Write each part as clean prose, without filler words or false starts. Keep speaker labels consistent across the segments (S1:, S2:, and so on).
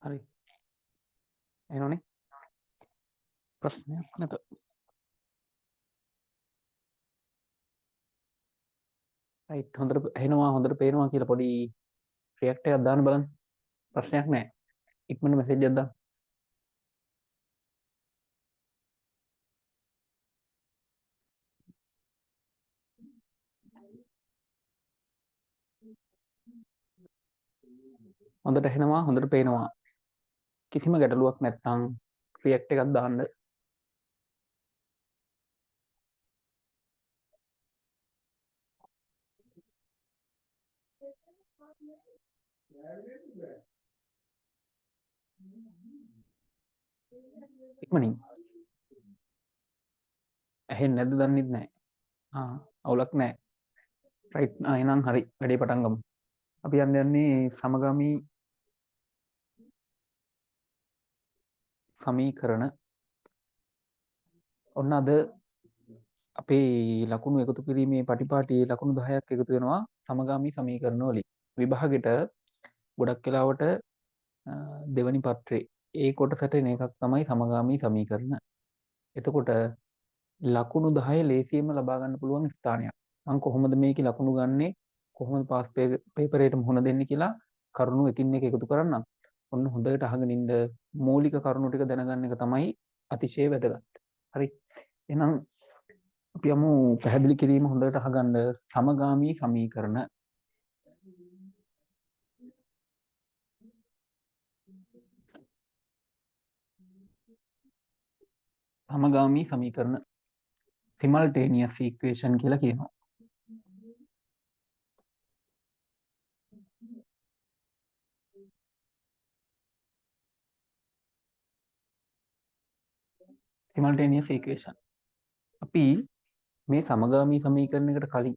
S1: හරි එනෝනේ ප්‍රශ්නයක් නැත. රයිට් හොඳට ඇහෙනවා හොඳට පේනවා කියලා පොඩි රියැක්ට් එකක් දාන්න බලන්න. ප්‍රශ්නයක් නැහැ. ඉක්මනට මෙසේජ් එකක් දාන්න. හොඳට ඇහෙනවා හොඳට පේනවා. කිසිම ගැටලුවක් නැත්නම් රියැක්ට් එකක් දාන්න. ඉක්මනින් ඇහෙන්නේ නැද්ද දන්නෙත් නැහැ. අවුලක් නැහැ. රයිට් එහෙනම් හරි වැඩේ පටන් ගමු. අපි යන්නේ සමගාමී සමීකරණ. ඔන්න අද අපේ ලකුණු එකතු කිරීමේ පටිපාටියේ ලකුණු 10ක් එකතු වෙනවා සමගාමී සමීකරණ වලින්. විභාගෙට ගොඩක් වෙලාවට දෙවනි පත්‍රේ ඒ කොටසට එන එකක් තමයි සමගාමී සමීකරණ. එතකොට ලකුණු 10 ලේසියෙන්ම ලබා ගන්න පුළුවන් ස්ථානයක්. මම කොහොමද මේකේ ලකුණු ගන්නෙ? කොහොමද පාස් පේපර් එකට මුහුණ දෙන්නේ කියලා කරුණු එකින් එක එකතු කරන්නම්. ඔන්න හොඳට අහගෙන ඉන්න මූලික කරුණු ටික දැනගන්න එක තමයි අතිශය වැදගත්. හරි. එහෙනම් අපි යමු පැහැදිලි කිරීම හොඳට අහගන්න සමගාමී සමීකරණ. සමගාමී සමීකරණ simultaneous equation කියලා කියනවා. simultaneous equation. අපි මේ සමගාමී සමීකරණයකට කලින්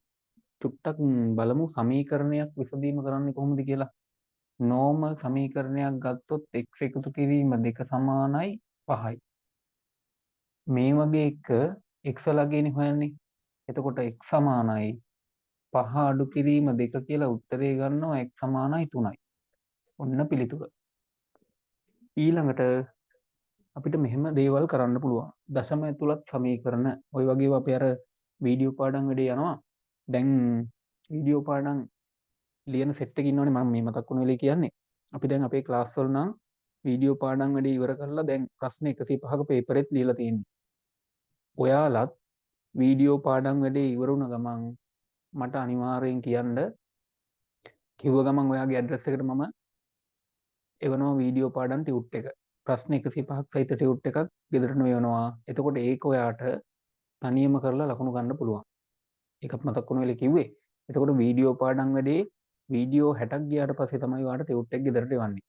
S1: චුට්ටක් බලමු සමීකරණයක් විසඳීම කරන්නේ කොහොමද කියලා. නෝමල් සමීකරණයක් ගත්තොත් x එකතු කිරීම 2 සමානයි 5යි. මේ වගේ එක x ලගේනේ හොයන්නේ. එතකොට x සමානයි 5 අඩු කිරීම 2 කියලා උත්තරේ ගන්නවා x සමානයි 3යි. ඔන්න පිළිතුර. ඊළඟට අපිට මෙහෙම දේවල් කරන්න පුළුවන්. දශම ඇතුළත් සමීකරණ ওই වගේ අපි අර වීඩියෝ පාඩම් වැඩේ යනවා. දැන් වීඩියෝ පාඩම් ලියන සෙට් එකක ඉන්නවනේ මම මේ මතක් වුණ වෙලේ කියන්නේ. අපි දැන් අපේ ක්ලාස් වල නම් වීඩියෝ පාඩම් වැඩේ ඉවර කරලා දැන් ප්‍රශ්න 105ක පේපරෙත් ලියලා තියෙන්නේ. ඔයාලත් වීඩියෝ පාඩම් වැඩේ ඉවර වුණ ගමන් මට අනිවාර්යෙන් කියන්න. කිව්ව ගමන් ඔයාගේ ඇඩ්‍රස් එකට මම එවනවා වීඩියෝ පාඩම් ටියුට් එක. ප්‍රශ්න 105ක් සහිත ටියුට් එකක් ගෙදරට මෙවනවා. එතකොට ඒක ඔයාට තනියම කරලා ලකුණු ගන්න පුළුවන්. ඒකත් මතක් වුණ වෙලේ කිව්වේ. එතකොට වීඩියෝ පාඩම් වැඩේ වීඩියෝ 60ක් ගියාට පස්සේ තමයි ඔයාට ටියුට් එක ගෙදරට එවන්නේ.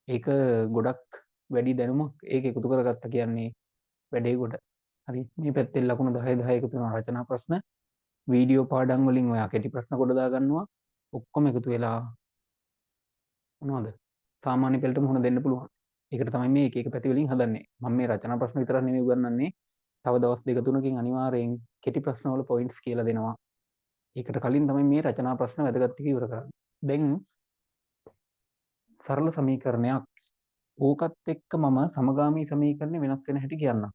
S1: ඒක ගොඩක් වැඩි දැනුමක් ඒක එකතු කරගත්ත කියන්නේ වැඩේ ගොඩ. හරි. මේ පැත්තෙන් ලකුණු 10 10 එකතු වෙනවා රචනා ප්‍රශ්න. වීඩියෝ පාඩම් වලින් ඔයා කෙටි ප්‍රශ්න කොට දා ගන්නවා. ඔක්කොම එකතු වෙලා මොනවද? සාමාන්‍ය පෙළට මුහුණ දෙන්න පුළුවන්. ඒකට තමයි මේ එක එක පැති වලින් හදන්නේ. මම මේ රචනා ප්‍රශ්න විතරක් නෙමෙයි උගන්වන්නේ. තව දවස් දෙක තුනකින් අනිවාර්යෙන් කෙටි ප්‍රශ්න වල පොයින්ට්ස් කියලා දෙනවා. ඒකට කලින් තමයි මේ රචනා ප්‍රශ්න වැදගත් ටික ඉවර කරන්නේ. දැන් සරල සමීකරණයක්. ඕකත් එක්ක මම සමගාමී සමීකරණය වෙනස් වෙන හැටි කියන්නම්.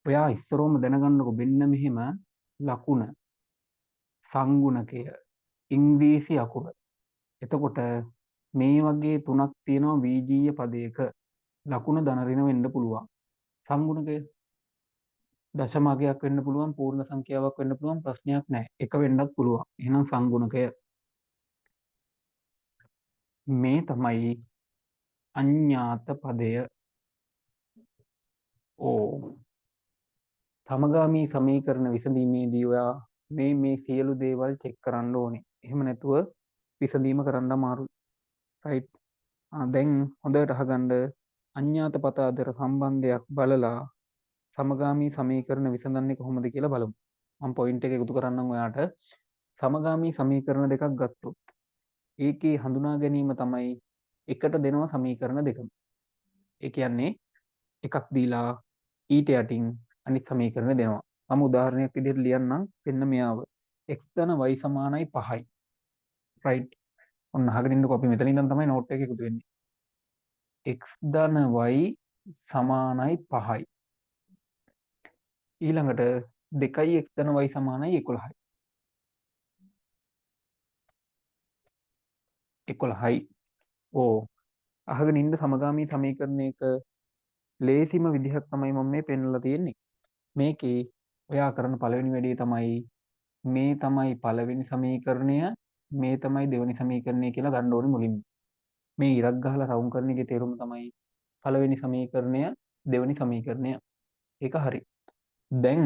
S1: ඔයා ඉස්සරෝම දැනගන්නකො මෙන්න මෙහෙම ලකුණ සංගුණකය ඉංග්‍රීසි අකුර. එතකොට මේ වගේ තුනක් තියෙනවා වීජීය පදයක. ලකුණ ධන ඍණ වෙන්න පුළුවන්. සංගුණකය දශමගයක් වෙන්න පුළුවන්, පූර්ණ සංඛ්‍යාවක් වෙන්න පුළුවන්, ප්‍රශ්නයක් නැහැ. එක වෙන්නත් පුළුවන්. එහෙනම් සංගුණකය මේ තමයි අඤ්ඤාත පදය. ඕ සමගාමී සමීකරණ විසඳීමේදී ඔයා මේ සියලු දේවල් චෙක් කරන්න ඕනේ. එහෙම නැතුව විසඳීම කරන්න අමාරුයි. රයිට්. දැන් හොඳට අහගන්න අඤ්ඤාත පද අතර සම්බන්ධයක් බලලා සමගාමී සමීකරණ විසඳන්නේ කොහොමද කියලා බලමු. මම පොයින්ට් එක එකතු කරන්නම් ඔයාට. සමගාමී සමීකරණ දෙකක් ගත්තොත් ඒකේ හඳුනා ගැනීම තමයි එකට දෙනවා සමීකරණ දෙකම. ඒ කියන්නේ එකක් දීලා ඊට යටින් අනිත් සමීකරණ දෙනවා. මම උදාහරණයක් විදිහට ලියන්නම්. මෙන්න මෙයාව x ධන y සමානයි 5යි. රයිට්. ඔන්න අහගෙන ඉන්නකො අපි මෙතන ඉඳන් තමයි නෝට් එක එකතු වෙන්නේ. x ධන y සමානයි 5යි. ඊළඟට 2යි x ධන y සමානයි 11යි. 11යි. ඕ අහගෙන ඉන්න සමගාමී සමීකරණයක ලේසිම විදිහක් තමයි මම මේ පෙන්වලා තියෙන්නේ. මේකේ ඔයා කරන පළවෙනි වැඩේ තමයි මේ තමයි පළවෙනි සමීකරණය මේ තමයි දෙවෙනි සමීකරණය කියලා ගන්න ඕනේ මුලින්ම. මේ ඉරක් ගහලා රවුම් කරන එකේ තේරුම තමයි පළවෙනි සමීකරණය දෙවෙනි සමීකරණය. ඒක හරි. දැන්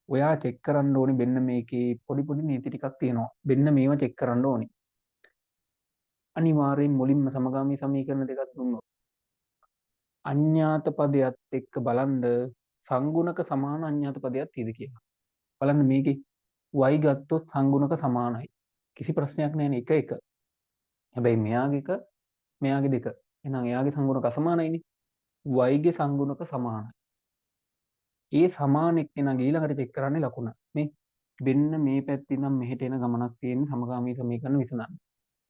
S1: ඔයා චෙක් කරන්න ඕනේ මෙන්න මේකේ පොඩි පොඩි නීති ටිකක් තියෙනවා. මෙන්න මේවා චෙක් කරන්න ඕනේ. අනිවාර්යෙන් මුලින්ම සමගාමී සමීකරණ දෙකක් දුන්නොත් අඤ්ඤාත පදයක් එක්ක බලන්න සංගුණක සමාන අඤ්ඤාත පදයක් තියෙද කියලා. බලන්න මේකේ y ගත්තොත් සංගුණක සමානයි. කිසි ප්‍රශ්නයක් නැහැ නේ එක එක. හැබැයි මෙයාගේ එක මෙයාගේ දෙක. එහෙනම් එයාගේ සංගුණක අසමානයිනේ. y ගේ සංගුණක සමානයි. ඒ සමාන එක්කෙනාගේ ඊළඟට චෙක් කරන්නේ ලකුණ. මේ වෙන්න මේ පැත්තේ ඉඳන් මෙහෙට එන ගමනක් තියෙන සමගාමී සමීකරණ විසඳන්න.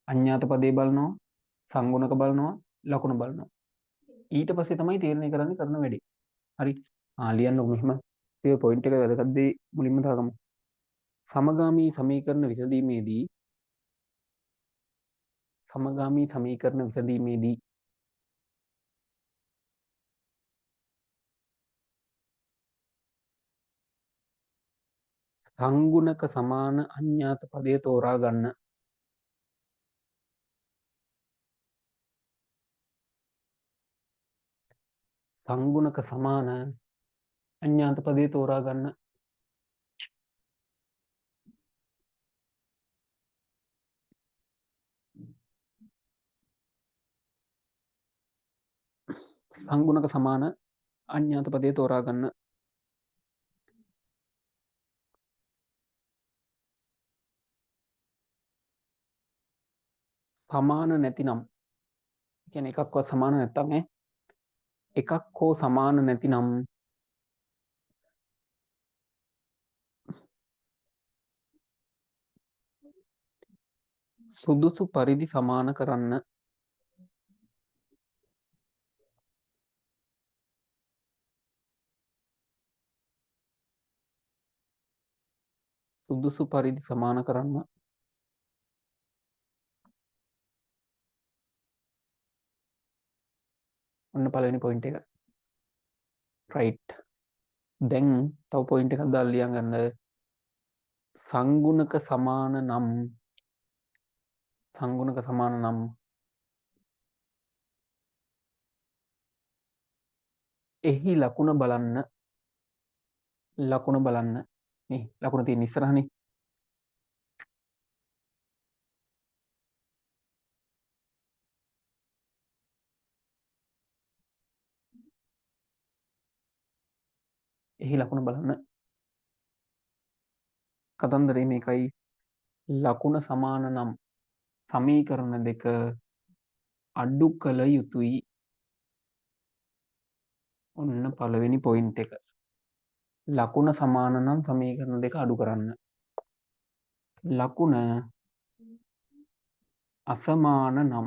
S1: අඤ්ඤාත පදේ බලනවා, සංගුණක බලනවා, ලකුණ බලනවා. ඊට පස්සේ තමයි තීරණය කරන්න කරන වැඩේ. හරි. ලියන්න මෙහෙම. මේ පොයින්ට් එක වැදගත් දේ මුලින්ම දාගමු. සමගාමී සමීකරණ විසඳීමේදී සංගුණක සමාන අඤ්ඤාත පදය තෝරා ගන්න. සංගුණක සමාන අඤ්ඤාත පදය තෝරා ගන්න. සංගුණක සමාන අඤ්ඤාත පදය තෝරා ගන්න. සමාන නැතිනම් කියන්නේ එකක්වත් සමාන නැත්තම් එකක් හෝ සමාන නැතිනම් සුදුසු පරිදි සමාන කරන්න. සුදුසු පරිදි සමාන කරන්න. ඔන්න පළවෙනි පොයින්ට් එක. රයිට්. දැන් තව පොයින්ට් එකක් දාලා ලියන් ගන්න. සංගුණක සමාන නම් එහි ලකුණ බලන්න. මේ ලකුණ තියෙන ඉස්සරහනේ. එහි ලකුණ බලන්න. කතන්දරේ මේකයි. ලකුණ සමාන නම් සමීකරණ දෙක අඩු කළ යුතුයි. ඔන්න පළවෙනි පොයින්ට් එක. ලකුණ සමාන නම් සමීකරණ දෙක අඩු කරන්න. ලකුණ අසමාන නම්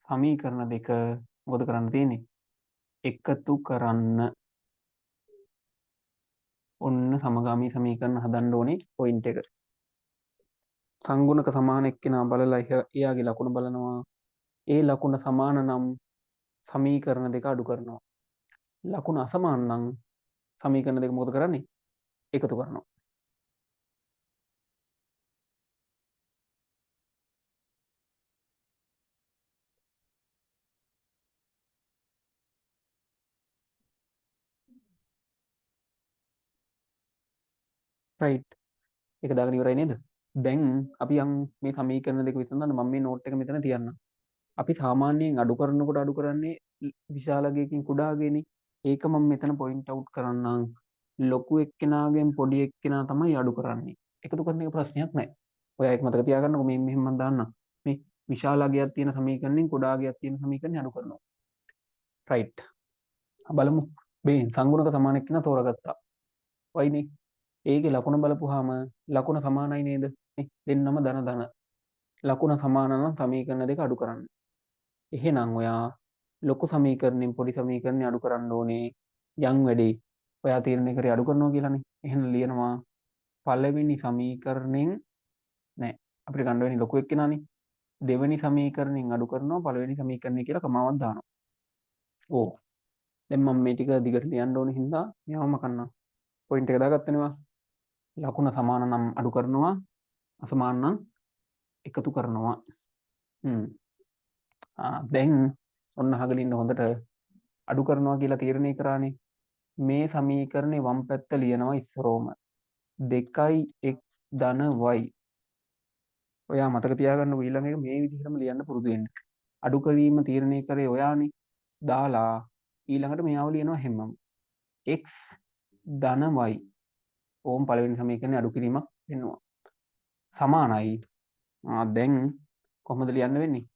S1: සමීකරණ දෙක මොකද කරන්න තියෙන්නේ? එකතු කරන්න. ඔන්න සමගාමී සමීකරණ හදන්න ඕනේ පොයින්ට් එක. සංගුණක සමාන එක්කෙනා බලලා එයාගේ ලකුණ බලනවා. ඒ ලකුණ සමාන නම් සමීකරණ දෙක අඩු කරනවා. ලකුණ අසමාන නම් සමීකරණ දෙක මොකද කරන්නේ? එකතු කරනවා. රයිට්. ඒක දාගෙන ඉවරයි නේද? දැන් අපි යන් මේ සමීකරණ දෙක විසඳන්න. මම මේ නෝට් එක මෙතන තියන්නම්. අපි සාමාන්‍යයෙන් අඩු කරනකොට අඩු කරන්නේ විශාලකයකින් කුඩාගේනේ. ඒක මම මෙතන පොයින්ට් අවුට් කරන්නම්. ලොකු එක්කෙනාගෙන් පොඩි එක්කෙනා තමයි අඩු කරන්නේ. එකතු කරන එක ප්‍රශ්නයක් නැහැ. ඔයා ඒක මතක තියාගන්නකො. මේ මෙහෙම මම දාන්නම්. මේ විශාලකයක් තියෙන සමීකරණයෙන් කුඩාකයක් තියෙන සමීකරණය අඩු කරනවා. රයිට්. බලමු. මේ සංගුණක සමාන එක්කෙනා තෝරාගත්තා. වයිනේ. ඒකේ ලකුණ බලපුවාම ලකුණ සමානයි නේද? මේ දෙන්නම ධන ධන. ලකුණ සමාන නම් සමීකරණ දෙක අඩු කරන්න. එහෙනම් ඔයා ලොකු සමීකරණයෙන් පොඩි සමීකරණය අඩු කරන්න ඕනේ යම් වැඩේ. ඔයා තීරණය කරේ අඩු කරනවා කියලානේ. එහෙනම් ලියනවා පළවෙනි සමීකරණයෙන් නෑ අපිට ගන්න වෙන්නේ ලොකු එක්කෙනානේ. දෙවෙනි සමීකරණයෙන් අඩු කරනවා පළවෙනි සමීකරණය කියලා කමාවක් දානවා. ඕ. දැන් මම මේ ටික දිගට ලියන්න ඕනේ හින්දා මෙයාවම කරනවා. පොයින්ට් එක දාගත්තනවා. ලකුණ සමාන නම් අඩු කරනවා අසමාන නම් එකතු කරනවා. දැන් ඔන්න අහගෙන ඉන්න හොඳට අඩු කරනවා කියලා තීරණය කරානේ. මේ සමීකරණේ වම් පැත්ත ලියනවා ඉස්සරෝම 2x ධන y. ඔයා මතක තියාගන්න ඊළඟ එක මේ විදිහටම ලියන්න පුරුදු වෙන්න. අඩු කිරීම තීරණය කරේ ඔයානේ. දාලා ඊළඟට මෙයාව ලියනවා හැමම x ධන y. ඕම් පළවෙනි සමීකරණේ අඩු කිරීමක් වෙනවා. සමානයි. දැන් කොහොමද ලියන්න වෙන්නේ?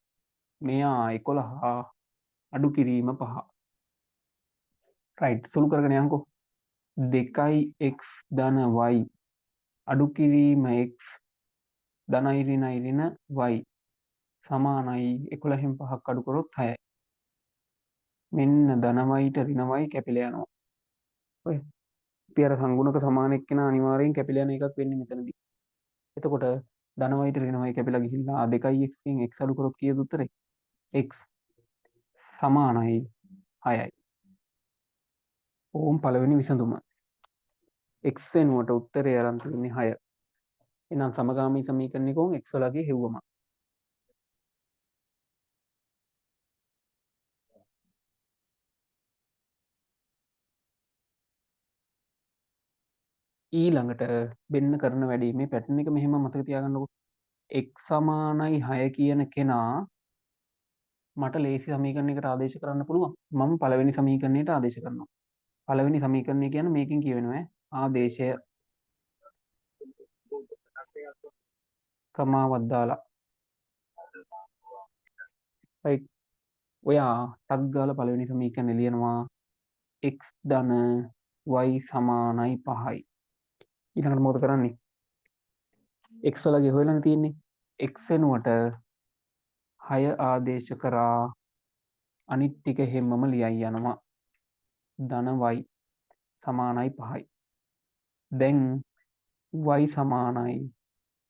S1: මෙයා 11 අඩු කිරීම 5. රයිට් සුළු කරගෙන යන්කෝ. 2x ධන y අඩු කිරීම x ධනයි ඍණයි ඍණ y සමානයි 11න් 5ක් අඩු කරොත් 6යි. මෙන්න ධන yට ඍණ y කැපිලා යනවා. ඔය අපි අර සංගුණක සමාන එක්කෙනා අනිවාර්යෙන් කැපිලා යන එකක් වෙන්නේ මෙතනදී. එතකොට ධන yට ඍණ y කැපිලා ගිහිල්ලා 2x ගෙන් x අඩු කරොත් කීයද උත්තරේ? x සමානයි 6යි. ඕම් පළවෙනි විසඳුම. x වෙනුවට උත්තරේ අරන් තියෙන්නේ 6. එහෙනම් සමගාමී සමීකරණේ කොහොම x වලගේ හෙව්වම. ඊළඟට වෙන්න කරන වැඩේ මේ පැටර්න් එක මෙහෙම මතක තියාගන්නකො. x සමානයි 6 කියන කෙනා මට ලේසි සමීකරණයකට ආදේශ කරන්න පුළුවන්. මම පළවෙනි සමීකරණයට ආදේශ කරනවා. පළවෙනි සමීකරණය කියන්නේ මේකෙන් කියවෙනවා ආදේශය කමාවක් දාලා. රයිට්. ඔයා ටක් ගාලා පළවෙනි සමීකරණය ලියනවා x ධන y සමානයි 5යි. ඊළඟට මොකද කරන්නේ? x වලගේ හොයලා තියෙන්නේ. x වෙනුවට 6 ආදේශ කරා අනිත් ටික හැමම ලියයි යනවා. ධන y සමානයි 5යි. දැන් y සමානයි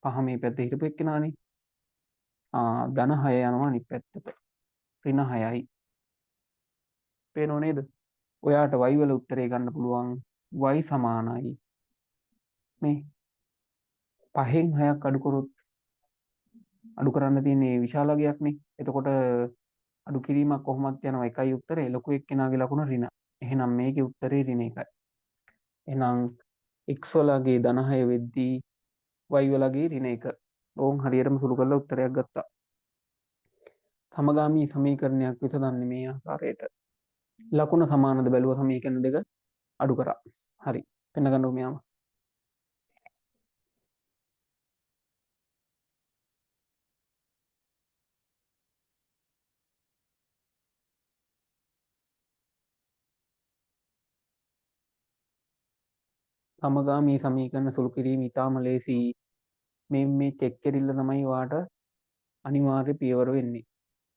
S1: 5 මේ පැත්තේ හිටපු එක්කෙනානේ. ධන 6 යනවා අනිත් පැත්තට. ඍණ 6යි. පේනව නේද? ඔයාට y වල උත්තරේ ගන්න පුළුවන් y සමානයි මේ 5න් 6ක් අඩු කරොත් අඩු කරන්න තියෙන්නේ විශාලගයක්නේ. එතකොට අඩු කිරීමක් කොහොමත් යනවා එකයි උත්තරේ. ලොකු එක්කෙනාගේ ලකුණ ඍණ. එහෙනම් මේකේ උත්තරේ ඍණ 1යි. එහෙනම් x වලගේ ධන 6 වෙද්දී y වලගේ ඍණ 1. ඕන් හරියටම සුළු කරලා උත්තරයක් ගත්තා. සමගාමී සමීකරණයක් විසඳන්නේ මේ ආකාරයට. ලකුණ සමානද බැලුව සමීකරණ දෙක අඩු කරා. හරි. පෙන්නගන්නකො මෙයාම. සමගාමී සමීකරණ සුළු කිරීම ඉතාම ලේසි. මේ චෙක් කෙරිල්ල තමයි වාට අනිවාර්ය පියවර වෙන්නේ.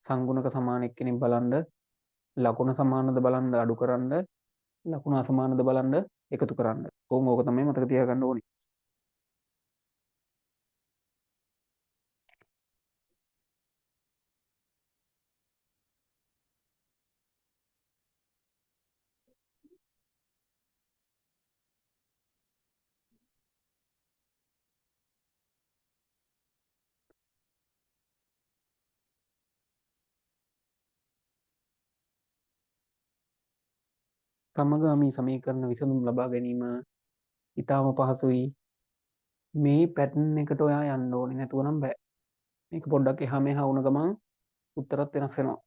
S1: සංගුණක සමාන එක්කෙනෙක් බලන්න ලකුණ සමානද බලන්න අඩු කරන්න ලකුණ අසමානද බලන්න එකතු කරන්න. ඕක තමයි මතක තියාගන්න ඕනේ. සමගාමී සමීකරණ විසඳුම් ලබා ගැනීම ඉතාම පහසුයි. මේ පැටර්න් එකට ඔයා යන්න ඕනේ නැතුව නම් බෑ. මේක පොඩ්ඩක් එහා මෙහා වුණ ගමන් උත්තරත් වෙනස් වෙනවා.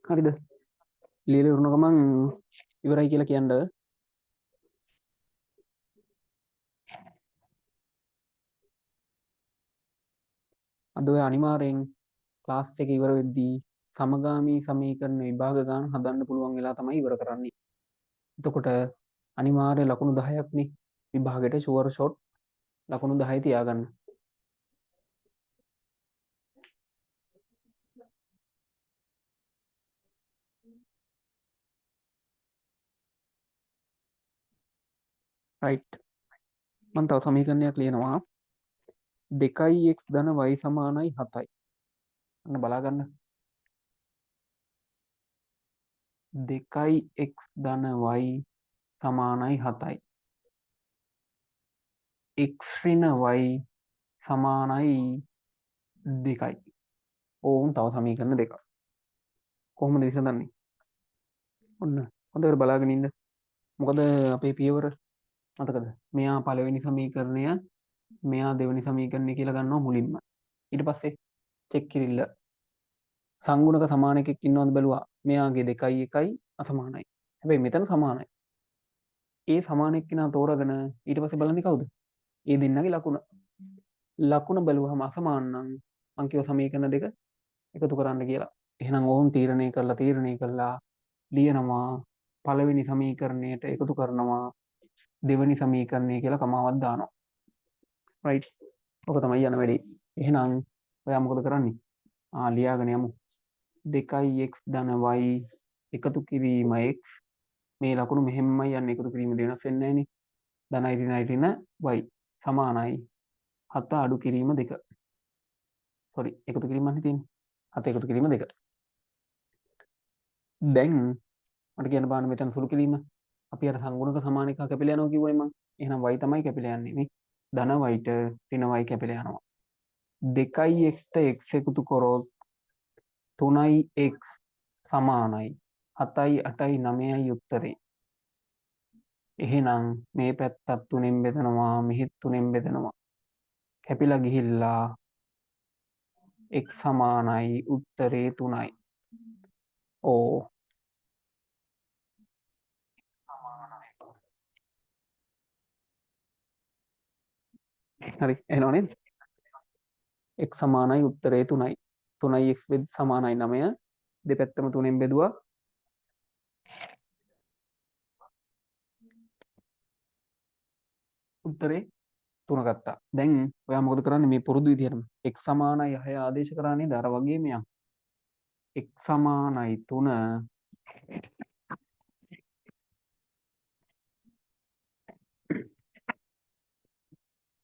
S1: හරිද? ලියලා ඉවරන ගමන් ඉවරයි කියලා කියන්න. අද ඔය අනිවාර්යෙන් ක්ලාස් එක ඉවර වෙද්දී සමගාමී සමීකරණ විභාග ගාන හදන්න පුළුවන් වෙලා තමයි ඉවර කරන්නේ. එතකොට අනිවාර්ය ලකුණු 10ක්නේ විභාගෙට ෂුවර් ෂොට් ලකුණු 10 තියාගන්න. රයිට්. මම තව සමීකරණයක් ලියනවා. 2x ධන y සමානයි 7යි. අන්න බලා ගන්න. 2x ධන y සමානයි 7යි. x ඍණ y සමානයි 2යි. ඕන් තව සමීකරණ දෙකක්. කොහොමද විසඳන්නේ? ඔන්න හොඳට බලාගෙන ඉන්න. මොකද අපේ පියවර මතකද? මෙයා පළවෙනි සමීකරණය, මෙයා දෙවෙනි සමීකරණය කියලා ගන්නවා මුලින්ම. ඊට පස්සේ චෙක් කිරිල්ල සංගුණක සමාන එකක් ඉන්නවද බැලුවා. මෙයාගේ 2යි 1යි අසමානයි. හැබැයි මෙතන සමානයි. ඒ සමාන එක්කිනා තෝරගෙන ඊට පස්සේ බලන්නේ කවුද? ඒ දෙන්නගේ ලකුණ. ලකුණ බැලුවහම අසමාන නම් මං කියව සමීකරණ දෙක එකතු කරන්න කියලා. එහෙනම් ඕන් තීරණය කරලා ලියනවා පළවෙනි සමීකරණයට එකතු කරනවා දෙවෙනි සමීකරණය කියලා කමාවක් දානවා. රයිට්. ඔක තමයි යන වැඩේ. එහෙනම් ඔයා මොකද කරන්නේ? ලියාගෙන යමු. 2x ධන y එකතු කිරීම x මේ ලකුණු මෙහෙමයි යන්නේ එකතු කිරීම වෙනස් වෙන්නේ නැහනේ. ධනයි ඍණයි ඍණ y සමානයි 7 අඩු කිරීම 2. සෝරි එකතු කිරීමක් තියෙන්නේ. 7 එකතු කිරීම 2. දැන් මට කියන්න බාන්න මෙතන සුළු කිරීම. අපි අර සංගුණක සමාන එක කැපිලා යනවා කිව්වනේ මං. එහෙනම් y තමයි කැපිලා යන්නේ නේ. ධන y ට ඍණ y කැපිලා යනවා. 2x ට x එකතු කරොත් 3යි x සමානයි 7යි 8යි 9යි උත්තරේ. එහෙනම් මේ පැත්තත් 3ෙන් බෙදනවා මෙහෙත් 3ෙන් බෙදනවා. කැපිලා ගිහිල්ලා x සමානයි උත්තරේ 3යි. ඕ හරි එහෙනම් නේද? x සමානයි උත්තරේ 3යි. 3යි x සමානයි 9. දෙපැත්තම 3ෙන් බෙදුවා. උත්තරේ 3 ගත්තා. දැන් ඔයා මොකද කරන්නේ මේ පුරුදු විදිහටම x සමානයි 6 ආදේශ කරා නේද? අර වගේම යන්න. x සමානයි 3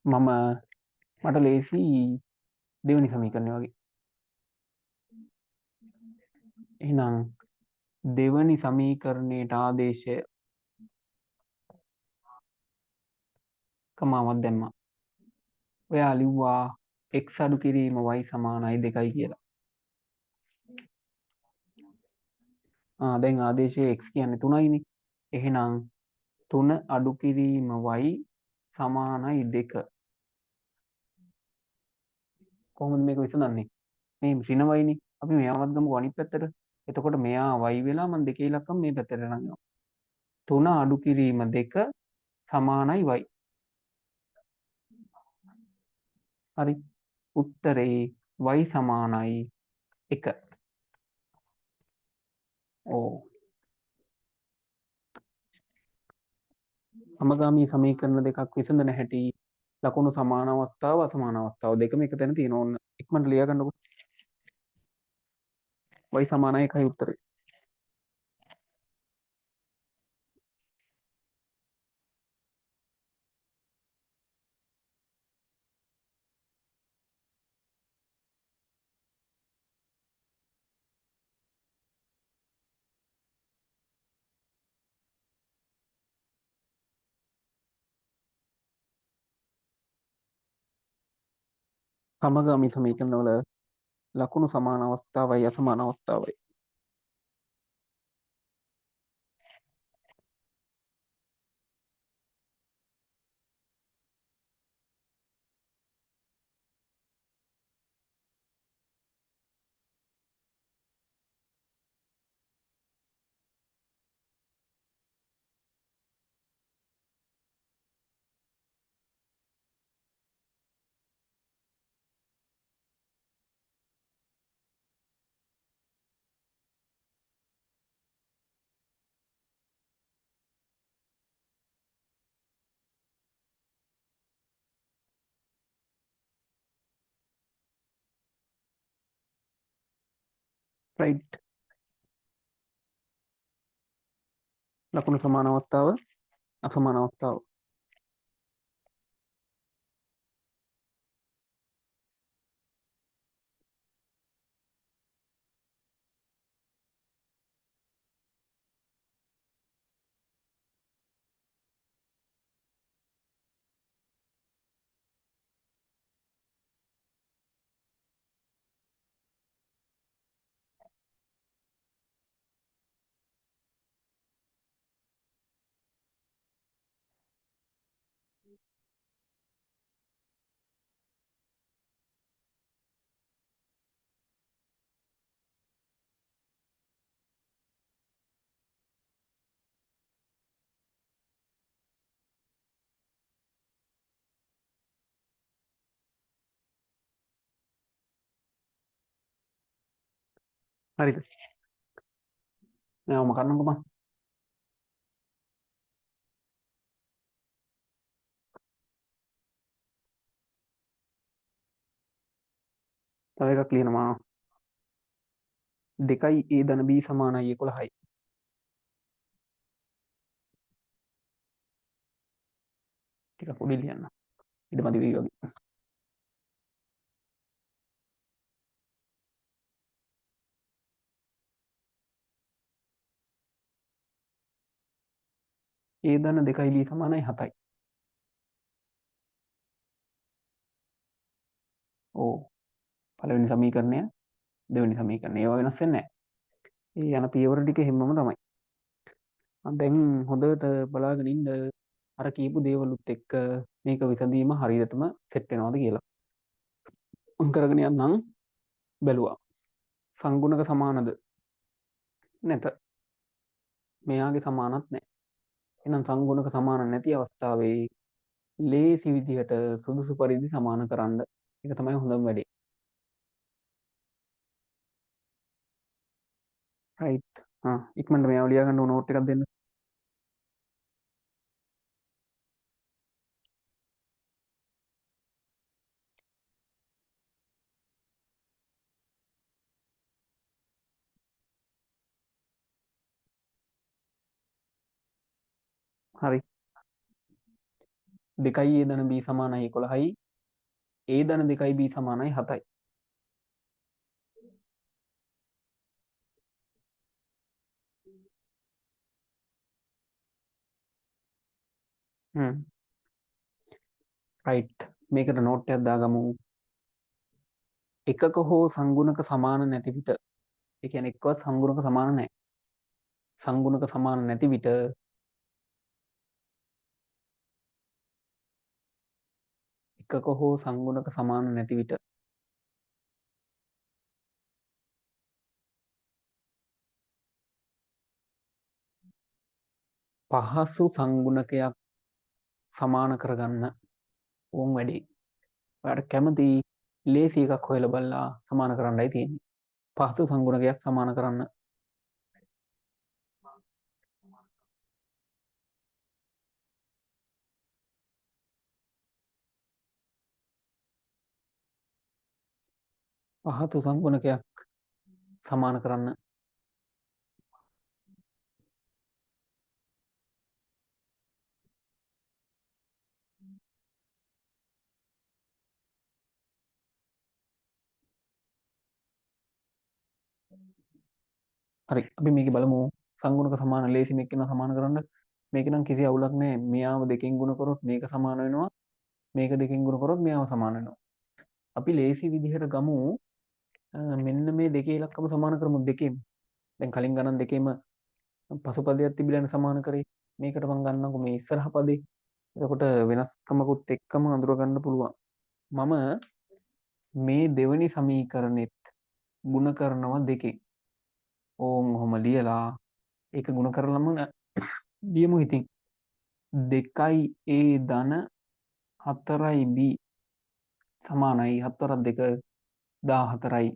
S1: මට ලේසි දෙවෙනි සමීකරණය වගේ. එහෙනම් දෙවෙනි සමීකරණයට ආදේශය කමාවක් දැම්මා. ඔයා ලිව්වා x අඩු කිරීම y සමානයි 2යි කියලා. දැන් ආදේශයේ x කියන්නේ 3යිනේ. එහෙනම් 3 අඩු කිරීම y සමානයි 2. කොහොමද මේක විසඳන්නේ? මේ ඍණ y නේ. අපි මෙයාවත් ගමු අනිත් පැත්තට. එතකොට මෙයා y වෙලා මම 2 ඉලක්කම මේ පැත්තට අරන් යනවා. 3 අඩු කිරීම 2 සමානයි y. හරි. උත්තරේ y සමානයි 1. ඕ. සමගාමී සමීකරණ දෙකක් විසඳන හැටි ලකුණු සමාන අවස්ථාව අසමාන අවස්ථාව දෙකම එක තැන තියෙනවා. ඕන්න ඉක්මනට ලියා ගන්නකො. y සමානයි 1යි උත්තරේ. සමගාමී සමීකරණවල ලකුණු සමාන අවස්ථාවයි අසමාන අවස්ථාවයි. රයිට්. ලකුණු සමාන අවස්ථාව අසමාන අවස්ථාව. හරිද? නෑ ඔම කරන්නකෝ බං. තව එකක් ලියනවා. 2යි a ධන b සමානයි 11යි. ටිකක් උඩින් ලියන්න. ඉඩමදි වෙයි වගේ. a ධන 2යි b සමානයි 7යි. ඕ පළවෙනි සමීකරණය දෙවෙනි සමීකරණය ඒවා වෙනස් වෙන්නේ නැහැ. ඒ යන පියවර ටික හැමම තමයි. දැන් හොඳට බලාගෙන ඉන්න අර කියපු දේවලුත් එක්ක මේක විසඳීම හරියටම සෙට් වෙනවද කියලා. මම කරගෙන යන්නම්. බැලුවා. සංගුණක සමානද නැත. මෙයාගේ සමානත් නැහැ. එහෙනම් සංගුණක සමාන නැති අවස්ථාවේ ලේසි විදිහට සුදුසු පරිදි සමාන කරන්න. ඒක තමයි හොඳම වැඩේ. රයිට්. ඉක්මනට මේව ලියා ගන්න නෝට් එකක් දෙන්න. හරි. 2යි a ධන b සමානයි 11යි. a ධන 2යි b සමානයි 7යි. රයිට්. මේකට නෝට් එකක් දාගමු. එකක හෝ සංගුණක සමාන නැති විට ඒ කියන්නේ එක්කවත් සංගුණක සමාන නැහැ. සංගුණක සමාන නැති විට එකක හෝ සංගුණක සමාන නැති විට පහසු සංගුණකයක් සමාන කරගන්න ඕන් වැඩේ. ඔයාලට කැමති ලේසි එකක් හොයලා බලලා සමාන කරන්නයි තියෙන්නේ. පහසු සංගුණකයක් සමාන කරන්න. පහසු සංගුණකයක් සමාන කරන්න. හරි අපි මේක බලමු. සංගුණක සමාන ලේසි මේක වෙන සමාන කරන්න. මේක නම් කිසි අවුලක් නැහැ. මෙයාව දෙකෙන් ගුණ කරොත් මේක සමාන වෙනවා. මේක දෙකෙන් ගුණ කරොත් මෙයාව සමාන වෙනවා. අපි ලේසි විදිහට ගමු මෙන්න මේ දෙකේ ඉලක්කම සමාන කරමු දෙකේම. දැන් කලින් ගණන් දෙකේම පසුපදයක් තිබිලානේ සමාන කරේ. මේකට මම ගන්නකො මේ ඉස්සරහ පදේ. එතකොට වෙනස්කමකුත් එක්කම අඳුර ගන්න පුළුවන්. මම මේ දෙවෙනි සමීකරණෙත් ಗುಣ කරනවා දෙකෙන්. ඕම් ඔහොම ලියලා ඒක ಗುಣ කරලම ලියමු ඉතින්. 2a ධන 4b සමානයි 7 2 14යි.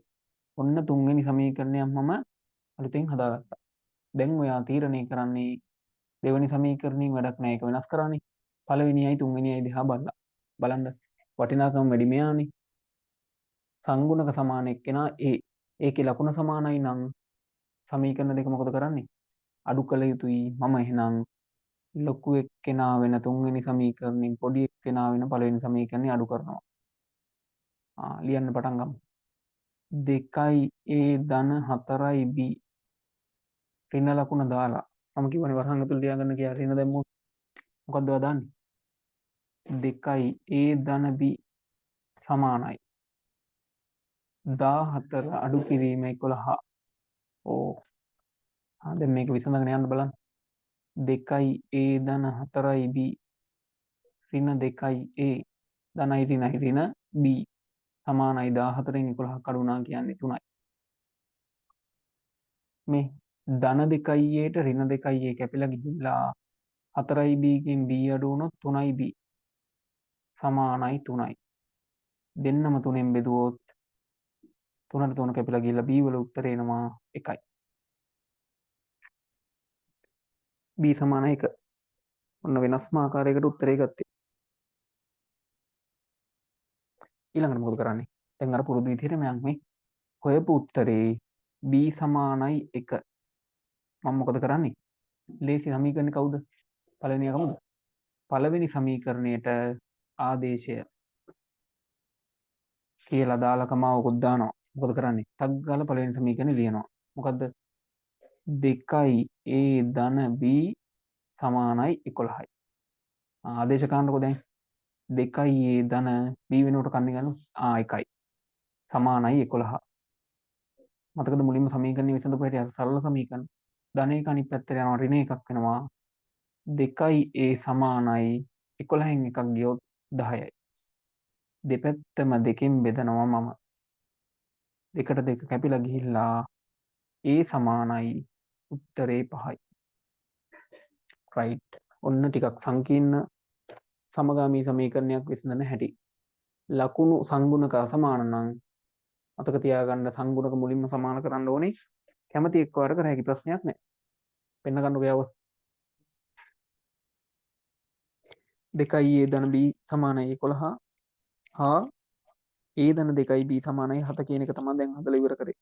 S1: ඔන්න තුන්වෙනි සමීකරණයක් මම අලුතෙන් හදාගත්තා. දැන් ඔයා තීරණය කරන්නේ දෙවෙනි සමීකරණයෙන් වැඩක් නැහැ. ඒක වෙනස් කරන්නේ. පළවෙනියයි තුන්වෙනියයි දිහා බලලා. බලන්න වටිනාකම වැඩි මෙයානේ. සංගුණක සමාන එක්කෙනා a. ඒකේ ලකුණ සමානයි නම් සමීකරණ දෙක මොකද කරන්නේ? අඩු කළ යුතුයි. මම එහෙනම් ලොකු එක්කෙනා වෙන තුන්වෙනි සමීකරණයෙන් පොඩි එක්කෙනා වෙන පළවෙනි සමීකරණය අඩු කරනවා. ලියන්න පටන් ගමු. 2a ධන 4b ඍණ ලකුණ දාලා මම කිව්වනේ වරහන් ඇතුළේ ලියාගන්න කියලා ඍණ දැම්මොත් මොකද්ද ඔයා දාන්නේ? 2a ධන b සමානයි 14 අඩු කිරීම 11. ඕ දැන් මේක විසඳගෙන යන්න බලන්න. 2a ධන 4b ඍණ 2a ධනයි ඍණයි ඍණ b සමානයි 14න් 11ක් අඩු වුණා කියන්නේ 3යි. මේ ධන 2ට ඍණ 2a කැපිලා ගිහිල්ලා 4යි b ගෙන් b අඩු වුණොත් 3යි b සමානයි 3යි. දෙන්නම 3ෙන් බෙදුවොත් 3ට 3 කැපිලා ගිහිල්ලා b වල උත්තරේ එනවා 1යි. b සමාන 1. ඔන්න වෙනස්ම ආකාරයකට උත්තරේ ගත්තේ. ඊළඟට මොකද කරන්නේ? දැන් අර පුරුදු විදිහට මම මේ හොයපු උත්තරේ b සමානයි 1. මම මොකද කරන්නේ? ලේසි සමීකරණේ කවුද? පළවෙනි එක කවුද? පළවෙනි සමීකරණයට ආදේශය කියලා දාලා කමාවකුත් දානවා. මොකද කරන්නේ? ටග් ගාලා පළවෙනි සමීකරණේ ලියනවා. මොකද්ද? 2a ධන b සමානයි 11යි. ආදේශ කාණ්ඩකෝ දැන් 2a ධන b වෙනුවට කන්නේ ගන්න 1යි. සමානයි 11. මතකද මුලින්ම සමීකරණය විසඳපු හැටි සරල සමීකරණ. ධන එක අනිත් පැත්තට යනවා ඍණ එකක් වෙනවා. 2a සමානයි 11න් එකක් ගියොත් 10යි. දෙපැත්තම දෙකෙන් බෙදනවා මම. දෙකට දෙක කැපිලා ගිහිල්ලා a සමානයි උත්තරේ 5යි. රයිට්. ඔන්න ටිකක් සංකීර්ණ සමගාමී සමීකරණයක් විසඳන හැටි. ලකුණු සංගුණක අසමාන නම් මතක තියාගන්න සංගුණක මුලින්ම සමාන කරන්න ඕනේ. කැමති එක්කවර කර හැකි ප්‍රශ්නයක් නැහැ. පෙන්න ගන්නකො යව. 2a ධන b සමානයි 11 හා a ධන 2යි b සමානයි 7 කියන එක තමයි දැන් හදලා ඉවර කරේ.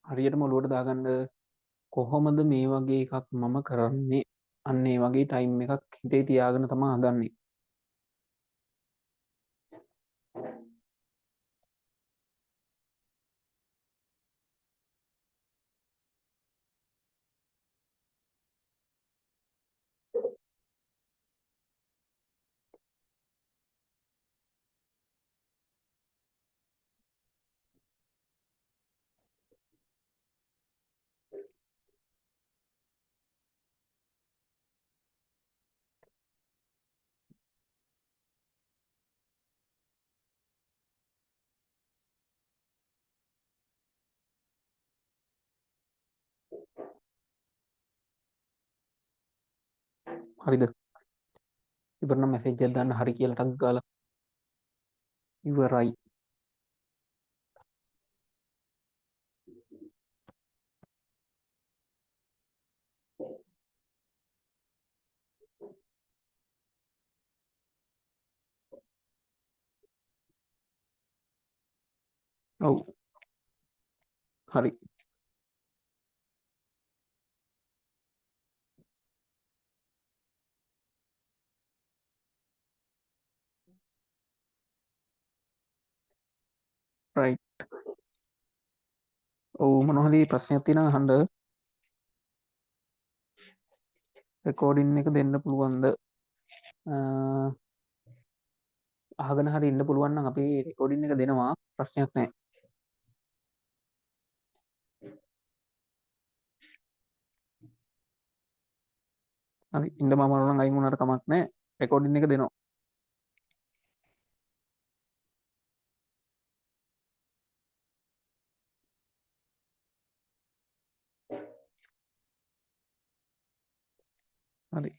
S1: හරියටම ඔලුවට දාගන්න කොහොමද මේ වගේ එකක් මම කරන්නේ? අන්න ඒ වගේ ටයිම් එකක් හිතේ තියාගෙන තමයි හදන්නේ. හරිද? ඉවර නම් මැසේජ් එකක් දාන්න හරි කියලා ටක් ගාලා ඉවරයි. ඔව් හරි රයිට් ඔව් මොනවා හරි ප්‍රශ්නයක් තියෙනවා අහන්න රෙකෝඩින් එක දෙන්න පුළුවන්ද අහගෙන හරි ඉන්න පුළුවන් නම් අපි රෙකෝඩින් එක දෙනවා ප්‍රශ්නයක් නැහැ හරි ඉන්න මම නම් අයින් වුණාට කමක් නැහැ රෙකෝඩින් එක දෙනවා හරි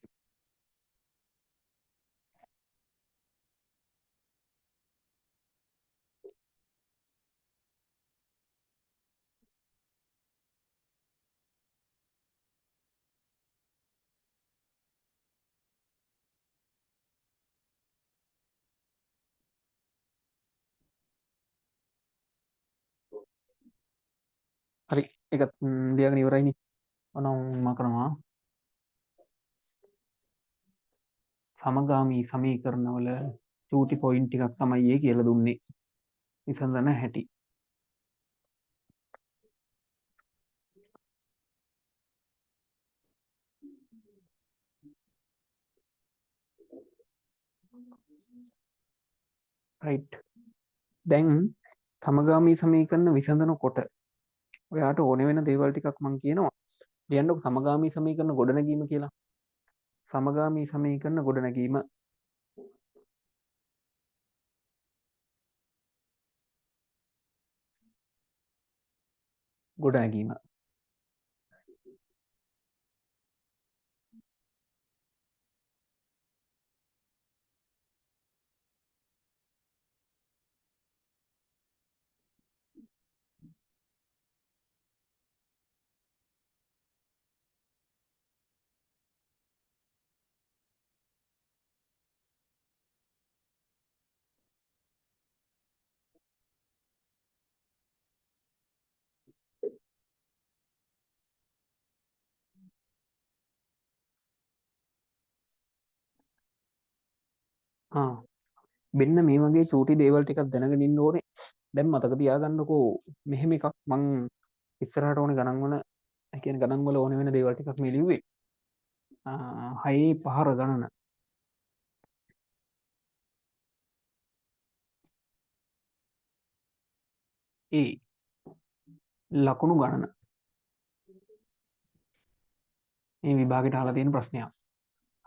S1: හරි ඒකත් ලියගෙන ඉවරයිනේ ඔනම් මම කරනවා සමගාමී සමීකරණවල චූටි පොයින්ට් ටිකක් තමයි ඒ කියලා දුන්නේ විසඳන හැටි රයිට් දැන් සමගාමී සමීකරණ විසඳනකොට ඔයාට ඕන වෙන දේවල් ටිකක් මම කියනවා ලියන්නකො සමගාමී සමීකරණ ගොඩනැගීම කියලා සමගාමී සමීකරණ ගොඩනැගීම ගොඩනැගීම ආ මෙන්න මේ වගේ චූටි දේවල් ටිකක් දැනගෙන ඉන්න ඕනේ දැන් මතක තියාගන්නකෝ මෙහෙම එකක් මං ඉස්සරහට ඕනේ ගණන් වල ඒ කියන්නේ ගණන් වල ඕන වෙන දේවල් ටිකක් මේ ලිව්වේ හයේ පහර ගණන ඒ ලකුණු ගණන මේ විභාගෙට අහලා තියෙන ප්‍රශ්නයක්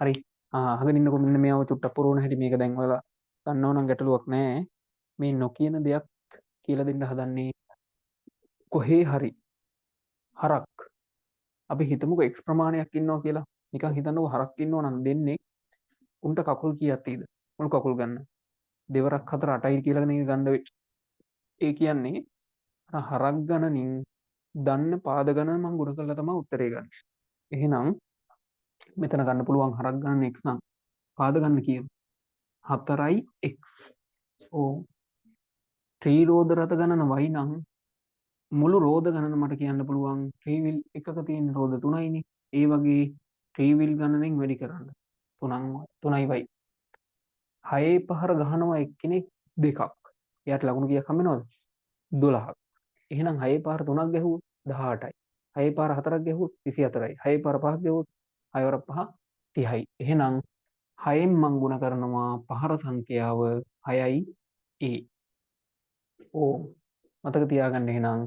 S1: හරි අහගෙන ඉන්නකො මෙන්න මේව චුට්ටක් පුරවන හැටි මේක දැන් ඔයාලා දන්නව නම් ගැටලුවක් නැහැ මේ නොකියන දෙයක් කියලා දෙන්න හදන්නේ කොහේ හරි හරක් අපි හිතමුකෝ x ප්‍රමාණයක් ඉන්නවා කියලා නිකන් හිතන්නකෝ හරක් ඉන්නවා නම් දෙන්නේ උන්ට කකුල් කීයක් තියෙද මුළු කකුල් ගන්න දෙවරක් හතර 8යි කියලා නේ ගන්න ඒ කියන්නේ හරක් ගණනින් දන්න පාද ගණන මම ගුණ කරලා තමයි උත්තරේ ගන්න. එහෙනම් මෙතන ගන්න පුළුවන් හරක් ගණන x නම් පාද ගන්න කීයද? 4යි x. ඕ ත්‍රී රෝද රථ ගණන y නම් මුළු රෝද ගණන මට කියන්න පුළුවන් ත්‍රීවිල් එකක තියෙන රෝද 3යිනේ. ඒ වගේ ත්‍රීවිල් ගණනෙන් වැඩි කරන්න. 3යි y. 6 පහර ගහනවා එක්කෙනෙක් දෙකක්. එයාට ලකුණු කීයක් හම්බ වෙනවද? 12ක්. එහෙනම් 6 පාර 3ක් ගැහුවොත් 18යි. 6 පාර 4ක් ගැහුවොත් 24යි. 6 පාර 5ක් ගැහුවොත් 6 වරක් 5 30යි. එහෙනම් 6න් මං ගුණ කරනවා පහර සංඛ්‍යාව 6යි a. ඕ මතක තියාගන්න එහෙනම්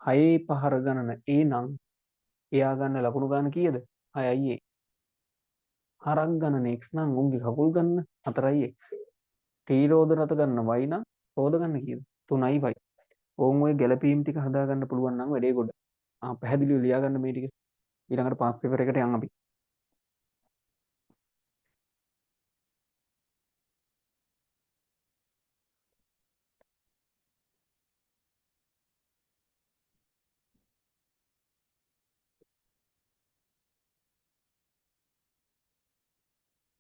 S1: 6 පහර ගණන a නම් එයා ගන්න ලකුණු ගන්න කීයද? 6යි a. හරක් ගණන x නම් උන්ගේ කකුල් ගන්න 4යි x. ත්‍රී රෝද රථ ගන්න y නම් රෝද ගන්න කීයද? 3යි y. ඕන් ඔය ගැලපීම් ටික හදාගන්න පුළුවන් නම් වැඩේ ගොඩ. පැහැදිලිව ලියාගන්න මේ ටික. ඊළඟට පාස් පේපර් එකට යන් අපි.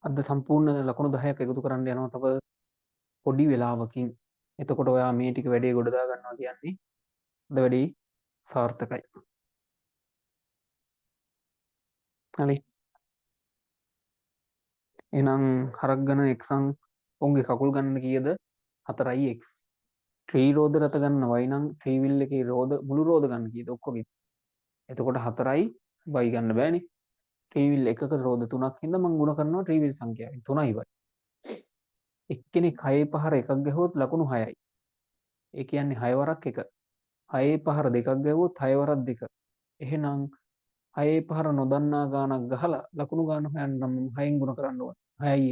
S1: අද සම්පූර්ණ ලකුණු 10ක් එකතු කරන්න යනවා තව පොඩි වෙලාවකින්. එතකොට ඔයා මේ ටික වැඩේ ගොඩ දා ගන්නවා කියන්නේ අද වැඩේ සාර්ථකයි. හරි. එහෙනම් හරක් ගණන x නම් ඔවුන්ගේ කකුල් ගණන කීයද? 4x. ට්‍රී රෝද රත ගන්න y නම් ට්‍රී විල් එකේ රෝද මුළු රෝද ගන්න කීයද ඔක්කොගේ? එතකොට 4යි y ගන්න බෑනේ. ට්‍රී විල් එකක රෝද 3ක් හින්දා මම ගුණ කරනවා ට්‍රී විල් සංඛ්‍යාවෙන් 3යි y. එක්කෙනෙක් 6 පහර එකක් ගැහුවොත් ලකුණු 6යි. ඒ කියන්නේ 6 වරක් 1. 6 පහර දෙකක් ගැහුවොත් 6 වරක් 2. එහෙනම් 6 පහර නොදන්නා ගානක් ගහලා ලකුණු ගාන හොයන්න නම් 6න් ගුණ කරන්න ඕනේ. 6යි.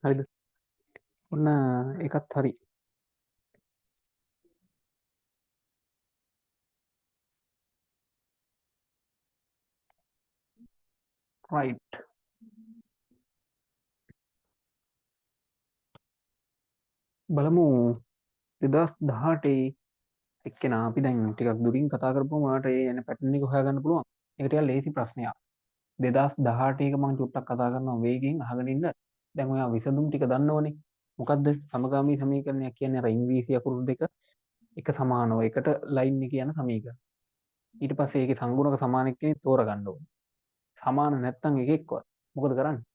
S1: හරිද? ඔන්න ඒකත් හරි. right. බලමු 2018 එක්කෙනා අපි දැන් ටිකක් දුරින් කතා කරපුවම ඔයාලට ඒ යන පැටර්න් එක හොයාගන්න පුළුවන්. ඒක ටිකක් ලේසි ප්‍රශ්නයක්. 2018 එක මම චුට්ටක් කතා කරනවා වේගෙන් අහගෙන ඉන්න. දැන් ඔයා විසඳුම් ටික දන්නවනේ. මොකද්ද? සමගාමී සමීකරණයක් කියන්නේ අර ඉංග්‍රීසි අකුරු දෙක එක සමානව එකට ලයින් එක යන සමීකරණ. ඊට පස්සේ ඒකේ සංගුණක සමාන එක්කෙනෙක් තෝරගන්න ඕනේ. සමාන නැත්තම් එකෙක්වත් මොකද කරන්නේ?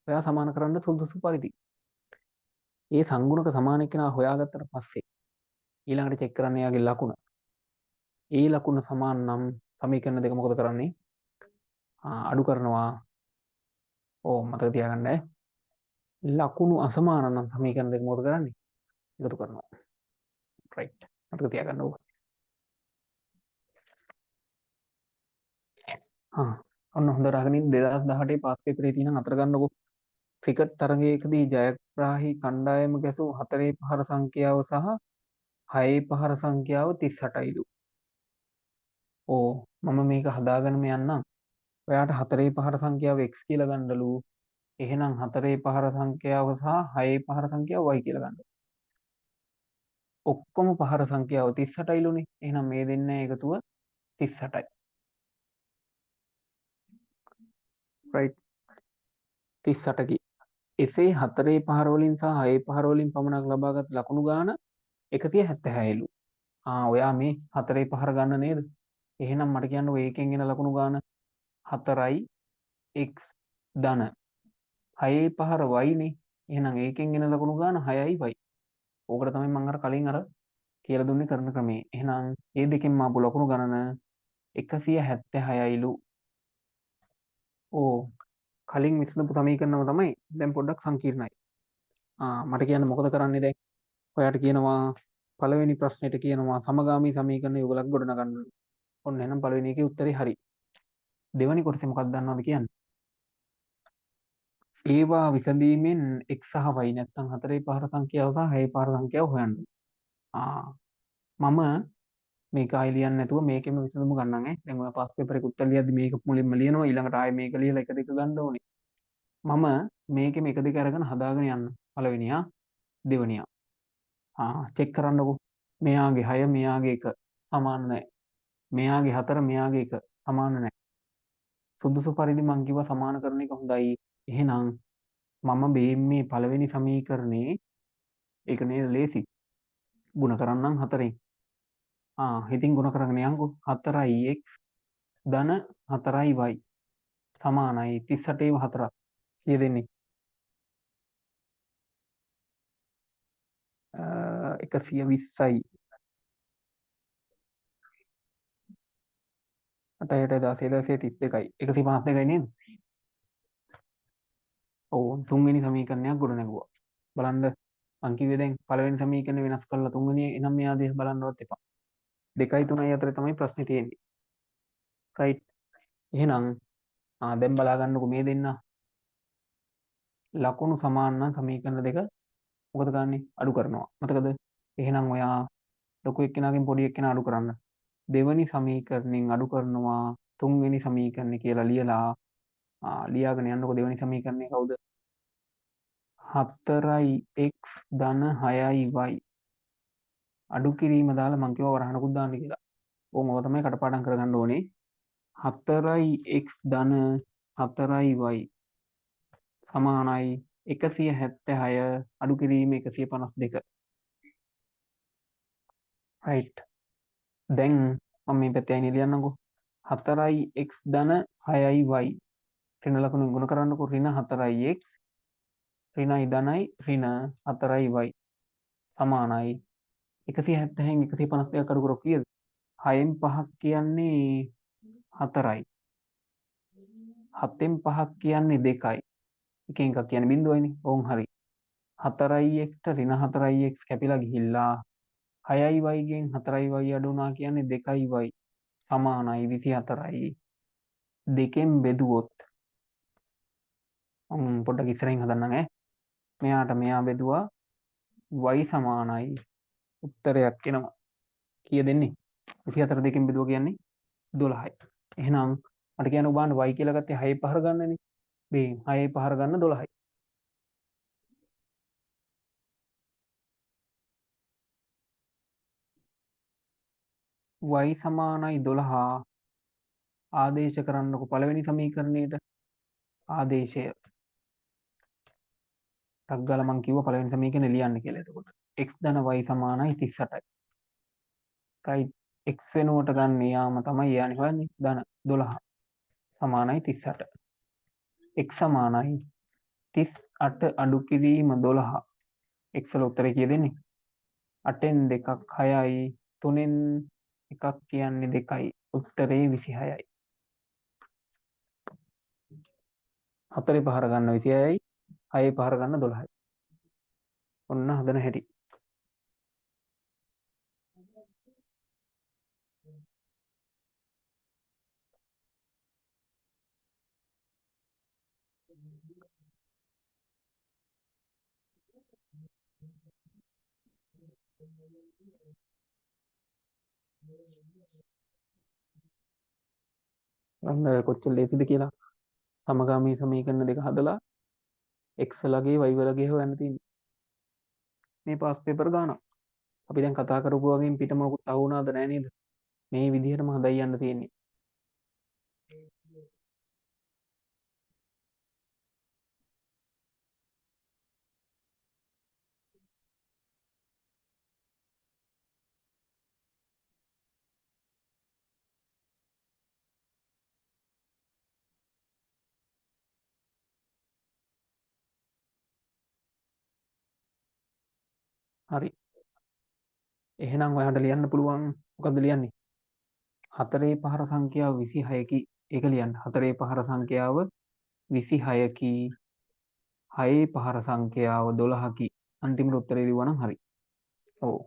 S1: ඔයා සමාන කරන්න සුදුසු පරිදි. ඒ සංගුණක සමාන එක්කෙනා හොයාගත්තට පස්සේ ඊළඟට චෙක් කරන්න එයාගේ ලකුණ. ඒ ලකුණ සමාන නම් සමීකරණ දෙක මොකද කරන්නේ? අඩු කරනවා. ඕ මතක තියාගන්න. ලකුණු අසමාන නම් සමීකරණ දෙක මොකද කරන්නේ? එකතු කරනවා. right. මතක තියාගන්න ඕක. ඔන්න හොඳට අහගෙන ඉන්න 2018 පාස් පේපරේ තියෙන අතර ගන්නකො. ක්‍රිකට් තරගයකදී ජයග්‍රාහී කණ්ඩායම ගැසූ 4 පහර සංඛ්‍යාව සහ 6 පහර සංඛ්‍යාව 38යිලු. ඕ මම මේක හදාගෙනම යන්නම්. ඔයාට 4 පහර සංඛ්‍යාව x කියලා ගන්නලු. එහෙනම් 4 පහර සංඛ්‍යාව සහ 6 පහර සංඛ්‍යාව y කියලා ගන්න. ඔක්කොම පහර සංඛ්‍යාව 38යිලුනේ. එහෙනම් මේ දෙන්න එකතුව 38යි. right. 38කි. එසේ 4 පහර වලින් සහ 6 පහර වලින් පමණක් ලබාගත් ලකුණු ගාන 176ලු. ඔයා මේ 4 පහර ගන්න නේද? එහෙනම් මට කියන්නකෝ ඒකෙන් එන ලකුණු ගාන 4යි x ධන 6 පහර y නේ. එහෙනම් ඒකෙන් එන ලකුණු ගාන 6යි y. ඕකට තමයි මම අර කලින් අර කියලා දුන්නේ කරන ක්‍රමේ. එහෙනම් මේ දෙකෙන් මාපු ලකුණු ගණන 176යිලු. ඕ කලින් විසඳපු සමීකරණම තමයි දැන් පොඩ්ඩක් සංකීර්ණයි. මට කියන්න මොකද කරන්නේ දැන්? ඔයාට කියනවා පළවෙනි ප්‍රශ්නෙට කියනවා සමගාමී සමීකරණ යුගලක් ගොඩනගන්න. ඔන්න එහෙනම් පළවෙනි එකේ උත්තරේ හරි. දෙවෙනි කොටසේ මොකක්ද දන්නවද කියන්නේ? ඒවා විසඳීමෙන් x සහ y නැත්නම් 4 පහර සංඛ්‍යාව සහ 6 පහර සංඛ්‍යාව හොයන්න. මම මේක ආයෙ ලියන්නේ නැතුව මේකෙම විසඳුම ගන්නම් ඈ. දැන් ඔයා පාස් පේපර් එක උත්තර ලියද්දි මේක මුලින්ම ලියනවා ඊළඟට ආයෙ මේක ලියලා එක දෙක ගන්න ඕනේ. මම මේකෙම එක දෙක අරගෙන හදාගෙන යන්න. පළවෙනියා දෙවෙනියා. චෙක් කරන්නකෝ. මෙයාගේ 6 මෙයාගේ 1 සමාන නැහැ. මෙයාගේ 4 මෙයාගේ 1 සමාන නැහැ. සුදුසු පරිදි මං කිව්වා සමාන කරන එක හොඳයි. එහෙනම් මම මේ පළවෙනි සමීකරණේ ඒක නේද ලේසි. ගුණ කරන්නම් 4න්. ඉතින් ගුණ කරගෙන යන්කෝ 4x ධන 4y සමානයි 38 4ක්. කීය දෙන්නේ? 120යි. 8ට 16 32යි. 152යි නේද? ඔව් තුන්වෙනි සමීකරණයක් ගොඩ නැගුවා. බලන්න මං කිව්වේ දැන් පළවෙනි සමීකරණය වෙනස් කරලා තුන්වෙනි එනම් මෙයා දිහා බලන්නවත් එපා. 2යි 3යි අතර තමයි ප්‍රශ්නේ තියෙන්නේ. රයිට්. එහෙනම් දැන් බලා ගන්නකො මේ දෙන්න ලකුණු සමාන නම් සමීකරණ දෙක මොකද ගන්නෙ? අඩු කරනවා. මතකද? එහෙනම් ඔයා ලොකු එක්කෙනාගෙන් පොඩි එක්කෙනා අඩු කරන්න. දෙවෙනි සමීකරණයෙන් අඩු කරනවා තුන්වෙනි සමීකරණය කියලා ලියලා ලියාගෙන යන්නකො දෙවෙනි සමීකරණය කවුද? 4x ධන 6y අඩු කිරීම දාලා මං කිව්වා වරහනකුත් දාන්න කියලා. ඕම ඔය තමයි කටපාඩම් කරගන්න ඕනේ. 4x ධන 4y සමානයි 176 අඩු කිරීම 152. රයිට්. දැන් මම මේ පැත්තේ අයිනේ ලියන්නකෝ. 4x ධන 6y ඍණ ලකුණෙන් ගුණ කරන්නකෝ. ඍණ 4x ඍණයි ධනයි ඍණ 4y සමානයි 170න් 152ක් අඩු කරොත් කීයද? 6න් 5ක් කියන්නේ 4යි. 7න් 5ක් කියන්නේ 2යි. එකෙන් එකක් කියන්නේ බිඳුවයිනේ. ඕන් හරි. 4යිx ඍණ 4යිx කැපිලා ගිහිල්ලා 6යි y ගෙන් 4යි y අඩු වුණා කියන්නේ 2යි y සමානයි 24යි. දෙකෙන් බෙදුවොත් පොඩ්ඩක් ඉස්සරහින් හදන්නම් ඈ. මෙයාට මෙයා බෙදුවා y සමානයි උත්තරයක් එනවා. කීය දෙන්නේ? 24 දෙකෙන් බෙදුවා කියන්නේ 12යි. එහෙනම් මට කියන්න ඔබාන්න y කියලා ගත්තේ 6 පහර ගන්නනේ. මේ 6 පහර ගන්න 12යි. y සමානයි 12 ආදේශ කරන්නකො පළවෙනි සමීකරණයට. ආදේශය ටක් ගාලා මං කිව්වා පළවෙනි සමීකරණය ලියන්න කියලා. එතකොට x ධන y සමානයි 38යි. රයිට්. x වෙනුවට ගන්න යාම තමයි යන්නේ හොයන්නේ. ධන 12 සමානයි 38. x සමානයි 38 අඩු කිරීම 12. x වල උත්තරේ කීය දෙන්නේ? 8න් 2ක් 6යි 3න් එකක් කියන්නේ 2යි. උත්තරේ 26යි. 4 පහර ගන්න 26යි 6 පහර ගන්න 12යි. ඔන්න හදන හැටි. ඔන්න කොච්චර ලේසිද කියලා. සමගාමී සමීකරණ දෙක හදලා x ලගේ y වලගේ හොයන්න තියෙන්නේ. මේ පාස් පේපර් ගානක්. අපි දැන් කතා කරපු වගේ පිටම මොකුත් අහුණාද නැහැ නේද? මේ විදිහටම හදයි යන්න තියෙන්නේ. හරි. එහෙනම් ඔයාලට ලියන්න පුළුවන් මොකද්ද ලියන්නේ? 4 පහර සංඛ්‍යාව 26කි. ඒක ලියන්න. 4 පහර සංඛ්‍යාව 26කි. 6 පහර සංඛ්‍යාව 12කි. අන්තිමට උත්තරේ ලිව්වා නම් හරි. ඔව්.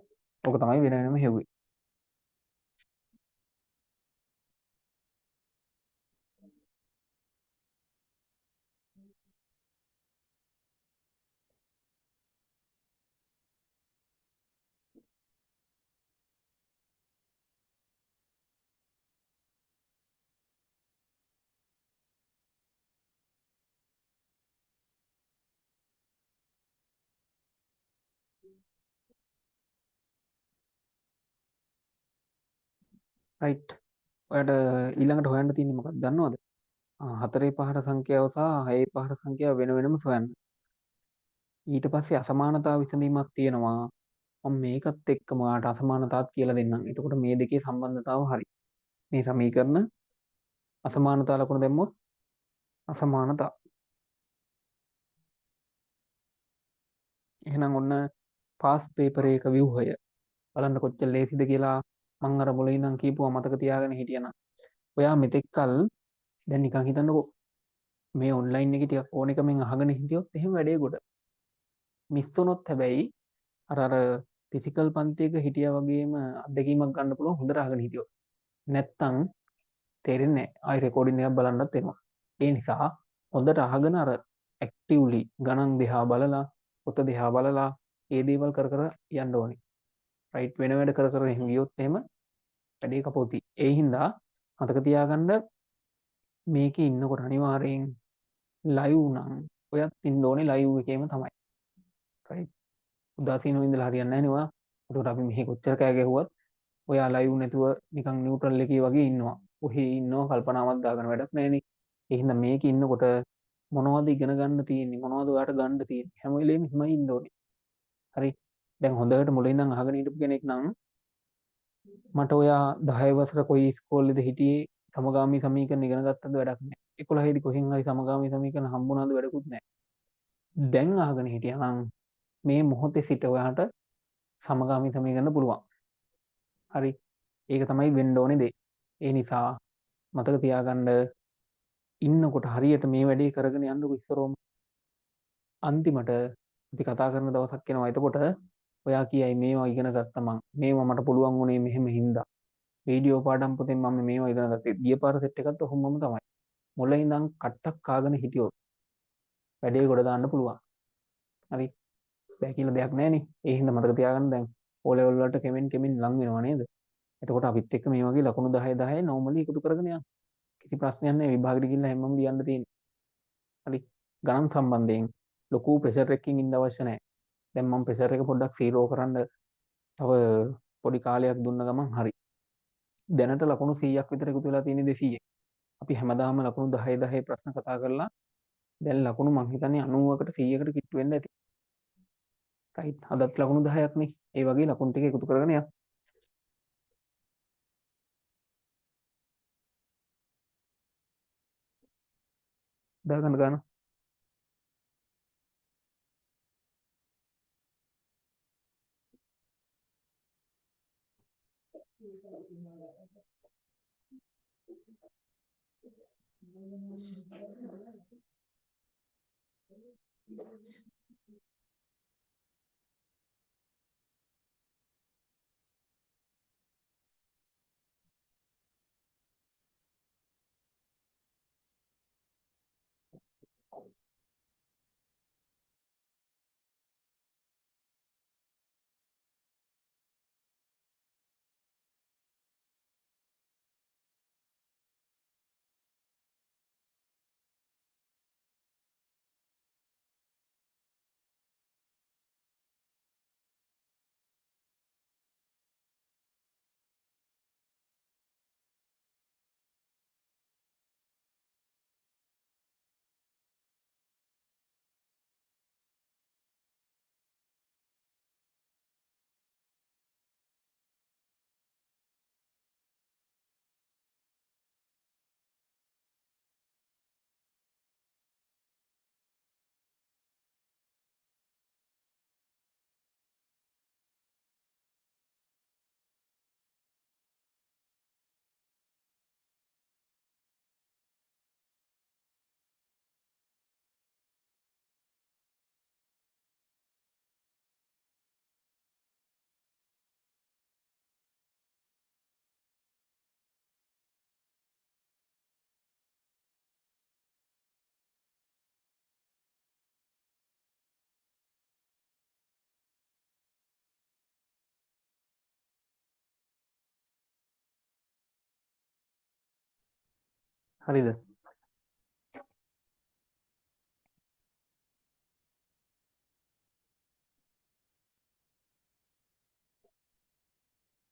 S1: ඕක තමයි වෙන වෙනම හෙව්වේ. රයිට්. ඔයාලට ඊළඟට හොයන්න තියෙන්නේ මොකක්ද දන්නවද? 4 පහර සංඛ්‍යාව සහ 6 පහර සංඛ්‍යාව වෙන වෙනම සොයන්න. ඊට පස්සේ අසමානතා විසඳීමක් තියෙනවා. මම මේකත් එක්කම ඔයාලට අසමානතාවත් කියලා දෙන්නම්. එතකොට මේ දෙකේ සම්බන්ධතාව හරි. මේ සමීකරණ අසමානතා ලකුණු දැම්මොත් අසමානතා. එහෙනම් ඔන්න පාස් පේපර් එක ව්‍යුහය බලන්න කොච්චර ලේසිද කියලා මං අර මුලින් ඉඳන් කියපුවා මතක තියාගෙන හිටියනම්. ඔයා මෙතෙක් කල් දැන් නිකන් හිතන්නකෝ මේ ඔන්ලයින් එකේ ටිකක් ඕන එකෙන් අහගෙන හිටියොත් එහෙම වැඩේ ගොඩ. මිස් වුණොත් හැබැයි අර ෆිසිකල් පන්තියක හිටියා වගේම අත්දැකීමක් ගන්න පුළුවන් හොඳට අහගෙන හිටියොත්. නැත්තම් තේරෙන්නේ නැහැ. ආයි රෙකෝඩින් එකක් බලන්නත් වෙනවා. ඒ නිසා හොඳට අහගෙන අර ඇක්ටිව්ලි ගණන් දිහා බලලා පොත දිහා බලලා ඒ දේවල් කර කර යන්න ඕනේ. රයිට් වෙන වැඩ කර කර එහෙම ගියොත් එහෙම වැඩේ කපෝති. ඒ හින්දා මතක තියාගන්න මේකේ ඉන්නකොට අනිවාර්යෙන් ලයිව් නම් ඔයත් ඉන්න ඕනේ ලයිව් එකේම තමයි. රයිට්. උදාසීනව ඉඳලා හරියන්නේ නැහැ නේ ඔයා. එතකොට අපි මෙහි කොච්චර කෑ ගැහුවත් ඔයා ලයිව් නැතුව නිකන් නියුට්‍රල් එකේ වගේ ඉන්නවා. ඔහේ ඉන්නවා කල්පනාවක් දාගෙන වැඩක් නැහැනේ. ඒ හින්දා මේකේ ඉන්නකොට මොනවද ඉගෙන ගන්න තියෙන්නේ මොනවද ඔයාට ගන්න තියෙන්නේ හැම වෙලේම හිමයි ඉන්න ඕනේ. හරි. දැන් හොඳට මුලින් ඉඳන් අහගෙන හිටපු කෙනෙක් නම් මට ඔයා 10 වසර කොයි ඉස්කෝලේද හිටියේ සමගාමී සමීකරණ ඉගෙන ගත්තද වැඩක් නැහැ. 11 දී කොහෙන් හරි සමගාමී සමීකරණ හම්බුණාද වැඩකුත් නැහැ. දැන් අහගෙන හිටියා නම් මේ මොහොතේ සිට ඔයාට සමගාමී සමීකරණ පුළුවන්. හරි. ඒක තමයි වෙන්න ඕනේ දේ. ඒ නිසා මතක තියාගන්න ඉන්නකොට හරියට මේ වැඩේ කරගෙන යන්නකො ඉස්සරෝම අන්තිමට අපි කතා කරන දවසක් එනවා. එතකොට ඔයා කියයි මේවා ඉගෙන ගත්තා මං. මේවා මට පුළුවන් වුණේ මෙහෙම හින්දා. වීඩියෝ පාඩම් පොතෙන් මම මේවා ඉගෙන ගත්තේ. ගිය පාර සෙට් එකත් ඔහොමම තමයි. මුලින් ඉඳන් කට්ටක් කාගෙන හිටියොත් වැඩේ ගොඩ දාන්න පුළුවන්. හරි. බෑ කියලා දෙයක් නැහැනේ. ඒ හින්දා මතක තියාගන්න දැන් O level වලට කෙමෙන් කෙමෙන් ලං වෙනවා නේද? එතකොට අපිත් එක්ක මේ වගේ ලකුණු 10 10 normally එකතු කරගෙන යන්න. කිසි ප්‍රශ්නයක් නැහැ. විභාගෙට ගිහිල්ලා හැමෝම ලියන්න තියෙන්නේ. හරි. ගණන් සම්බන්ධයෙන් ලොකු ප්‍රෙෂර් එකකින් ඉන්න අවශ්‍ය නැහැ. දැන් මම ප්‍රෙෂර් එක පොඩ්ඩක් සීරෝ කරන්න තව පොඩි කාලයක් දුන්න ගමන් හරි. දැනට ලකුණු 100ක් විතර එකතු වෙලා තියෙන්නේ 200. අපි හැමදාම ලකුණු 10 10 ප්‍රශ්න කතා කරලා දැන් ලකුණු මං හිතන්නේ 90කට 100කට කිට්ටු වෙන්න ඇති. රයිට්. අදත් ලකුණු 10ක් නේ. ඒ වගේ ලකුණු ටික එකතු කරගෙන යන්න. දාගන්න ගන්න. හරිද?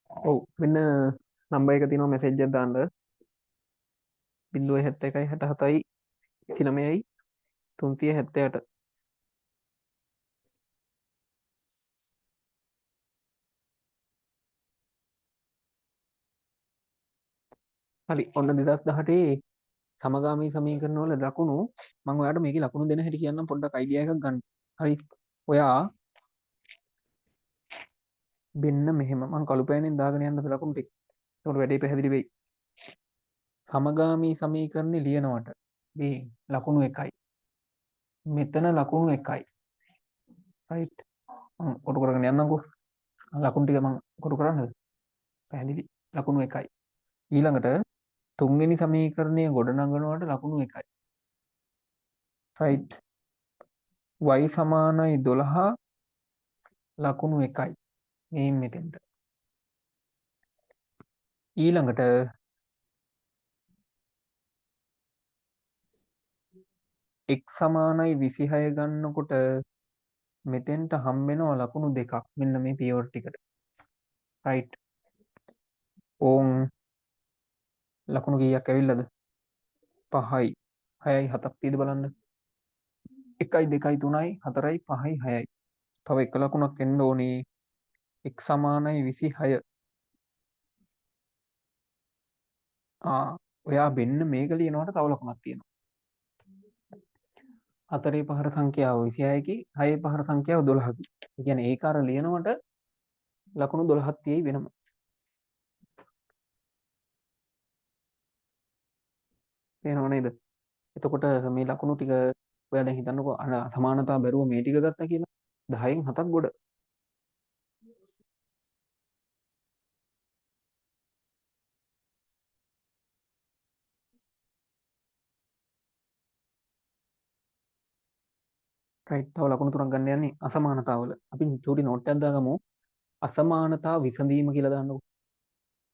S1: ඔව්. මෙන්න නම්බර් එක තියෙනවා මැසේජ් එකක් දාන්න. 071 67යි 29යි 378. හරි ඔන්න 2018 සමගාමී සමීකරණ වල ලකුණු මම ඔයාලට මේකේ ලකුණු දෙන හැටි කියන්නම් පොඩ්ඩක් අයිඩියා එකක් ගන්න. හරි. ඔයා මෙන්න මෙහෙම මම කළු පෑනෙන් දාගෙන යන්නද ලකුණු ටික. එතකොට වැඩේ පැහැදිලි වෙයි. සමගාමී සමීකරණේ ලියනවට මේ ලකුණු 1යි. මෙතන ලකුණු 1යි. රයිට්. මම කොටු කරගෙන යන්නම්කෝ. ලකුණු ටික මම කොටු කරන්නද? පැහැදිලි. ලකුණු 1යි. ඊළඟට තුන්වෙනි සමීකරණය ගොඩනගනවට ලකුණු 1යි. රයිට්. y සමානයි 12 ලකුණු 1යි. මේන් මෙතෙන්ට. ඊළඟට x සමානයි 26 ගන්නකොට මෙතෙන්ට හම්බ වෙනවා ලකුණු දෙකක්. මෙන්න මේ පියවර ටිකට. රයිට්. ඕන් ලකුණු කීයක් ඇවිල්ලාද? 5යි 6යි 7ක් තියෙද බලන්න. 1යි 2යි 3යි 4යි 5යි 6යි. තව එක ලකුණක් එන්න ඕනේ. x සමානයි 26. ඔයා මෙන්න මේක ලියනවට තව ලකුණක් තියෙනවා. 4 පහර සංඛ්‍යාව 26කි 6 පහර සංඛ්‍යාව 12කි. ඒ කියන්නේ ඒක අර ලියනවට ලකුණු 12ක් තියෙයි වෙනම. පේනව නේද? එතකොට මේ ලකුණු ටික ඔයා දැන් හිතන්නකෝ සමානතා බැරුව මේ ටික ගත්තා කියලා 10න් 7ක් ගොඩ. රයිට්. තව ලකුණු තුනක් ගන්න යන්නේ අසමානතාවල. අපි චූටි නෝට් එකක් දාගමු. අසමානතා විසඳීම කියලා දාන්නකෝ.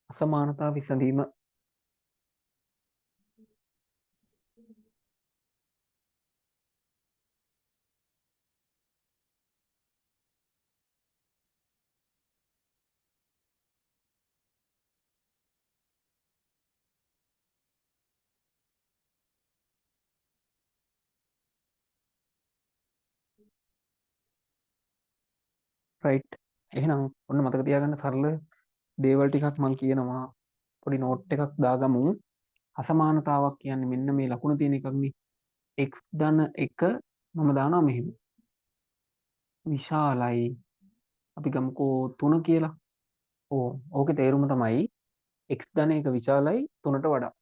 S1: අසමානතා විසඳීම. රයිට්. එහෙනම් ඔන්න මතක තියාගන්න සරල දේවල් ටිකක් මම කියනවා. පොඩි නෝට් එකක් දාගමු. අසමානතාවක් කියන්නේ මෙන්න මේ ලකුණ තියෙන එකක්නේ. x ධන 1 මම දානවා මෙහෙම. විශාලයි. අපි ගමුකෝ 3 කියලා. ඕකේ තේරුම තමයි x ධන 1 විශාලයි 3ට වඩා.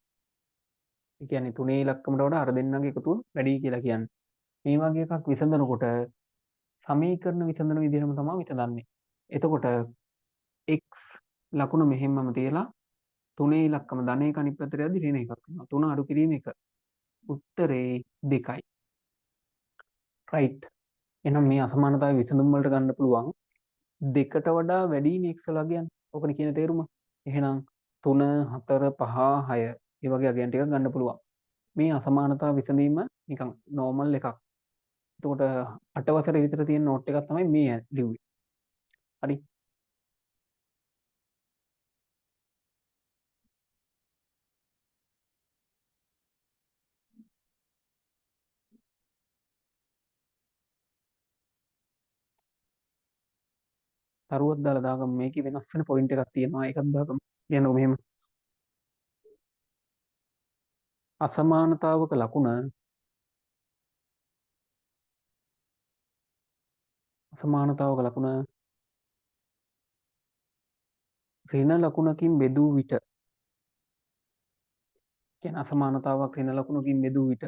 S1: ඒ කියන්නේ 3 ඉලක්කමට වඩා අර දෙන්නගේ එකතුව වැඩි කියලා කියන්නේ. මේ වගේ එකක් විසඳනකොට සමීකරණ විසඳන විදිහටම තමයි විසඳන්නේ. එතකොට x ලකුණ මෙහෙමම තියලා 3 ඉලක්කම ධන 1 අනිත් පැත්තට යද්දි ඍණ එකක් වෙනවා. 3 අඩු කිරීම 1. උත්තරේ 2යි. රයිට්. එහෙනම් මේ අසමානතාවය විසඳුම් වලට ගන්න පුළුවන් දෙකට වඩා වැඩිනේ x ලගයන්. ඕකනේ කියන තේරුම. එහෙනම් 3 4 5 6 මේ වගේ අගයන් ටිකක් ගන්න පුළුවන්. මේ අසමානතාව විසඳීම නිකන් නෝමල් එකක්. එතකොට 8 වසරේ විතර තියෙන නෝට් එකක් තමයි මේ ලිව්වේ. හරි. තරුවක් දාලා දාගමු. මේකේ වෙනස් වෙන පොයින්ට් එකක් තියෙනවා. ඒකත් දාගමු. කියනවා මෙහෙම. අසමානතාවක ලකුණ ඍණ ලකුණකින් බෙදූ විට කියන්නේ අසමානතාවක් ඍණ ලකුණකින් බෙදූ විට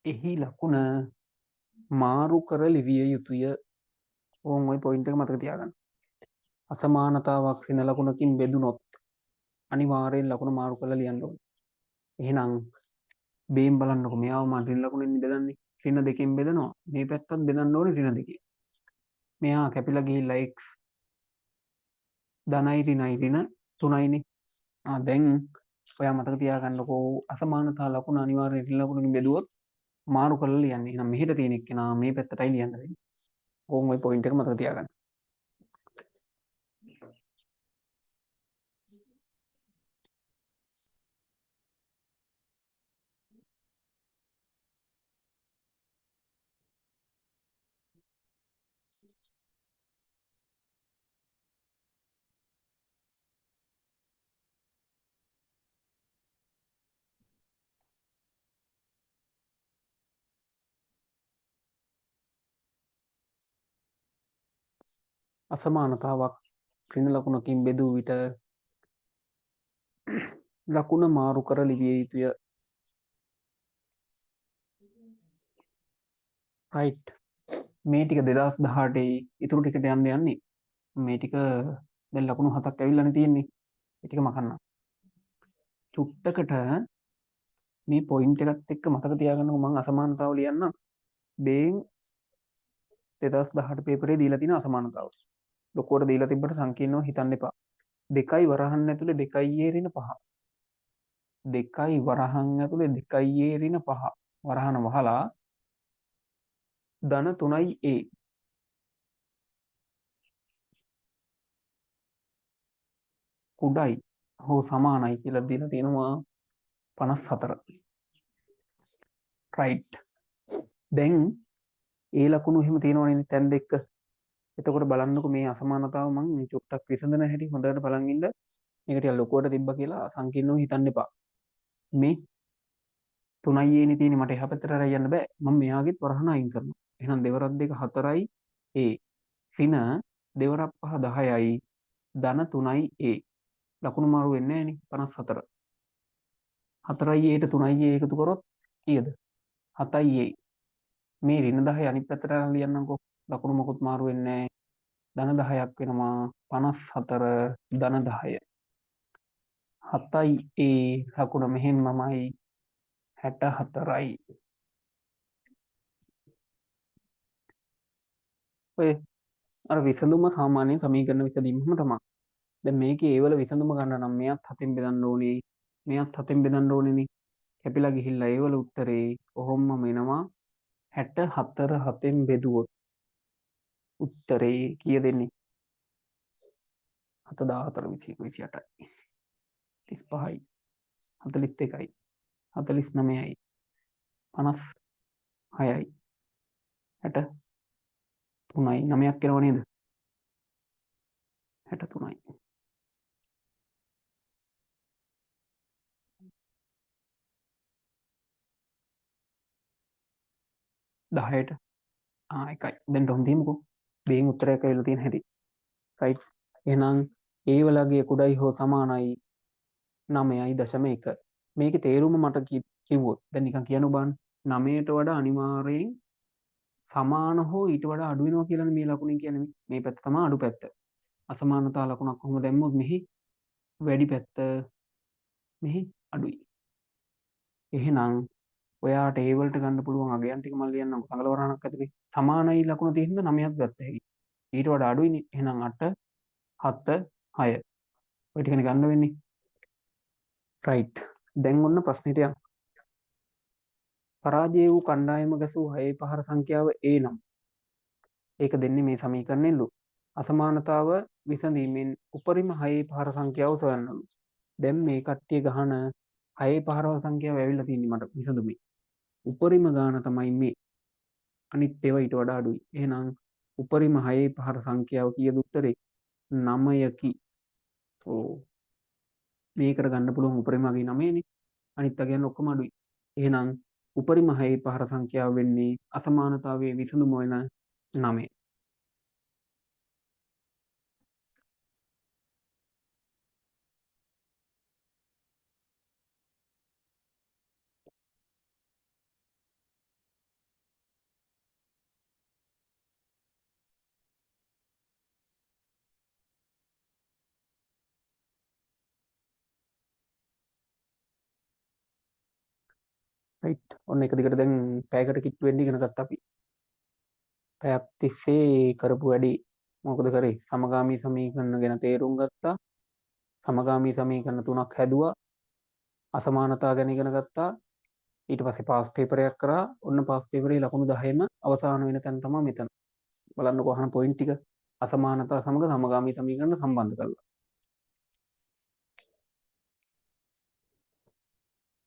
S1: එහි ලකුණ මාරු කර ලිවිය යුතුය. ඕන් ওই පොයින්ට් එක මතක තියාගන්න. අසමානතාවක් ඍණ ලකුණකින් බෙදුනොත් අනිවාර්යෙන් ලකුණ මාරු කරලා ලියන්න ඕනේ. එහෙනම් බේම් බලන්නකො මෙයාව මම ඍණ ලකුණෙන් බෙදන්නේ. ඍණ දෙකෙන් බෙදනවා. මේ පැත්තත් බෙදන්න ඕනේ ඍණ දෙකෙන්. මෙයා කැපිලා ගිහිල්ලා x ධනයි ඍණයි ඍණ 3යිනේ. දැන් ඔයා මතක තියාගන්නකෝ අසමානතා ලකුණ අනිවාර්යෙන් ඍණ ලකුණකින් බෙදුවොත් මාරු කරලා ලියන්නේ. එහෙනම් මෙහෙට තියෙන එක්කෙනා මේ පැත්තටයි ලියන්න වෙන්නේ. ඕන් ওই පොයින්ට් එක මතක තියාගන්න. අසමානතාවක් ඍණ ලකුණකින් බෙදූ විට ලකුණ මාරු කර ලිවිය යුතුය. රයිට්. මේ ටික 2018 ඉතුරු ටිකට යන්න යන්නේ. මේ ටික දැන් ලකුණු 7ක් ඇවිල්ලානේ තියෙන්නේ. ඒ ටික මකන්න. චුට්ටකට මේ පොයින්ට් එකත් එක්ක මතක තියාගන්නකො මම අසමානතාව ලියන්නම්. බේන් 2018 පේපරේ දීලා තියෙන අසමානතාව. ලොකුවට දීලා තිබ්බට සංකීර්ණව හිතන්න එපා. 2යි වරහන් ඇතුලේ 2යි ඍණ 5. 2යි වරහන් ඇතුලේ 2යි ඍණ 5. වරහන වහලා ධන 3යි a කුඩයි හෝ සමානයි කියලා දීලා තියෙනවා 54. රයිට්. දැන් ඒ ලකුණු එහෙම තියෙනවනේ තැන් දෙක. එතකොට බලන්නකො මේ අසමානතාව මම චුට්ටක් විසඳන හැටි හොඳට බලන් ඉන්න. මේක ටික ලොකුවට තිබ්බා කියලා සංකීර්ණව හිතන්න එපා. මේ 3යි a නේ තියෙන්නේ මට එහා පැත්තට අරන් යන්න බෑ. මම මෙයාගෙත් වරහන අයින් කරනවා. එහෙනම් දෙවරක් 2 4යි a ඍණ දෙවරක් 5 10යි ධන 3යි a ලකුණු මාරු වෙන්නේ නැහනේ 54. 4යි a ට 3යි a එකතු කරොත් කීයද? 7යි a. මේ ඍණ 10 අනිත් පැත්තට අරන් ලියන්නම්කෝ. ලකුණු මොකුත් මාරු වෙන්නේ නැහැ. ධන 10ක් වෙනවා 54 ධන 10. 7යි a ලකුණ මෙහෙම්මමයි 64යි. ඔය අර විසඳුම සාමාන්‍ය සමීකරණ විසඳීමම තමයි. දැන් මේකේ ඒවල විසඳුම ගන්න නම් මෙයත් 7න් බෙදන්න ඕනේ. මෙයත් 7න් බෙදන්න ඕනේනේ. කැපිලා ගිහිල්ලා ඒවල උත්තරේ කොහොමම එනවා 64 7න් බෙදුවොත් උත්තරේ කීය දෙන්නේ? 7 14 21 28යි 35යි 49යි 56යි 63යි 9ක් එනව නේද? 63යි. දහයට එකයි. දැන් ටොම් තියමුකෝ. බේන් උත්තරයක් ඇවිල්ලා තියෙන හැටි. රයිට්. එහෙනම් ඒ වලගේ කුඩයි හෝ සමානයි 9.1. මේකේ තේරුම මට කිව්වොත් දැන් නිකන් කියන්න බෑන 9ට වඩා අනිවාර්යයෙන් සමාන හෝ ඊට වඩා අඩු වෙනවා කියලානේ මේ ලකුණෙන් කියන්නේ. මේ පැත්ත තමයි අඩු පැත්ත. අසමානතා ලකුණක් කොහොම දැම්මොත් මෙහි වැඩි පැත්ත මෙහි අඩුයි. එහෙනම් ඔයාට ඒ වලට ගන්න පුළුවන් අගයන් ටික මම ලියන්නම් සංගල වරහණක් ඇතුලේ. සමානයි ලකුණ තියෙන 9ක් ගත්ත හැකි. ඊට වඩා අඩුයිනේ. එහෙනම් 8 7 6. ඔය ටිකනේ ගන්න වෙන්නේ. රයිට්. දැන් ඔන්න ප්‍රශ්නෙට යන්න. පරාජය වූ කණ්ඩායම ගැසූ 6 පහර සංඛ්‍යාව A නම් ඒක දෙන්නේ මේ සමීකරණයෙන්ලු. අසමානතාව විසඳීමෙන් උපරිම 6 පහර සංඛ්‍යාව සොයන්නලු. දැන් මේ කට්ටිය ගහන 6 පහරවල් සංඛ්‍යාව ඇවිල්ලා තියෙන්නේ මට විසඳුමේ. උපරිම ගාන තමයි මේ. අනිත් ඒවා ඊට වඩා අඩුයි. එහෙනම් උපරිම 6 පහර සංඛ්‍යාව කීයද උත්තරේ? 9කි. ඕ මේකට ගන්න පුළුවන් උපරිම අගේ 9නේ. අනිත් අගයන් ඔක්කොම අඩුයි. එහෙනම් උපරිම 6 පහර සංඛ්‍යාව වෙන්නේ අසමානතාවයේ විසඳුම වෙන 9. රයිට්. ඔන්න එක දිගට දැන් පැයකට කිට්ටු වෙන්න ඉගෙන ගත්තා අපි. පැයක් තිස්සේ කරපු වැඩේ මොකද කරේ? සමගාමී සමීකරණ ගැන තේරුම් ගත්තා. සමගාමී සමීකරණ තුනක් හැදුවා. අසමානතා ගැන ඉගෙන ගත්තා. ඊට පස්සේ පාස් පේපරයක් කරා. ඔන්න පාස් පේපරේ ලකුණු 10ම අවසාන වෙන තැන තමයි මෙතන. බලන්නකෝ අහන පොයින්ට් ටික අසමානතා සමග සමගාමී සමීකරණ සම්බන්ධ කරලා.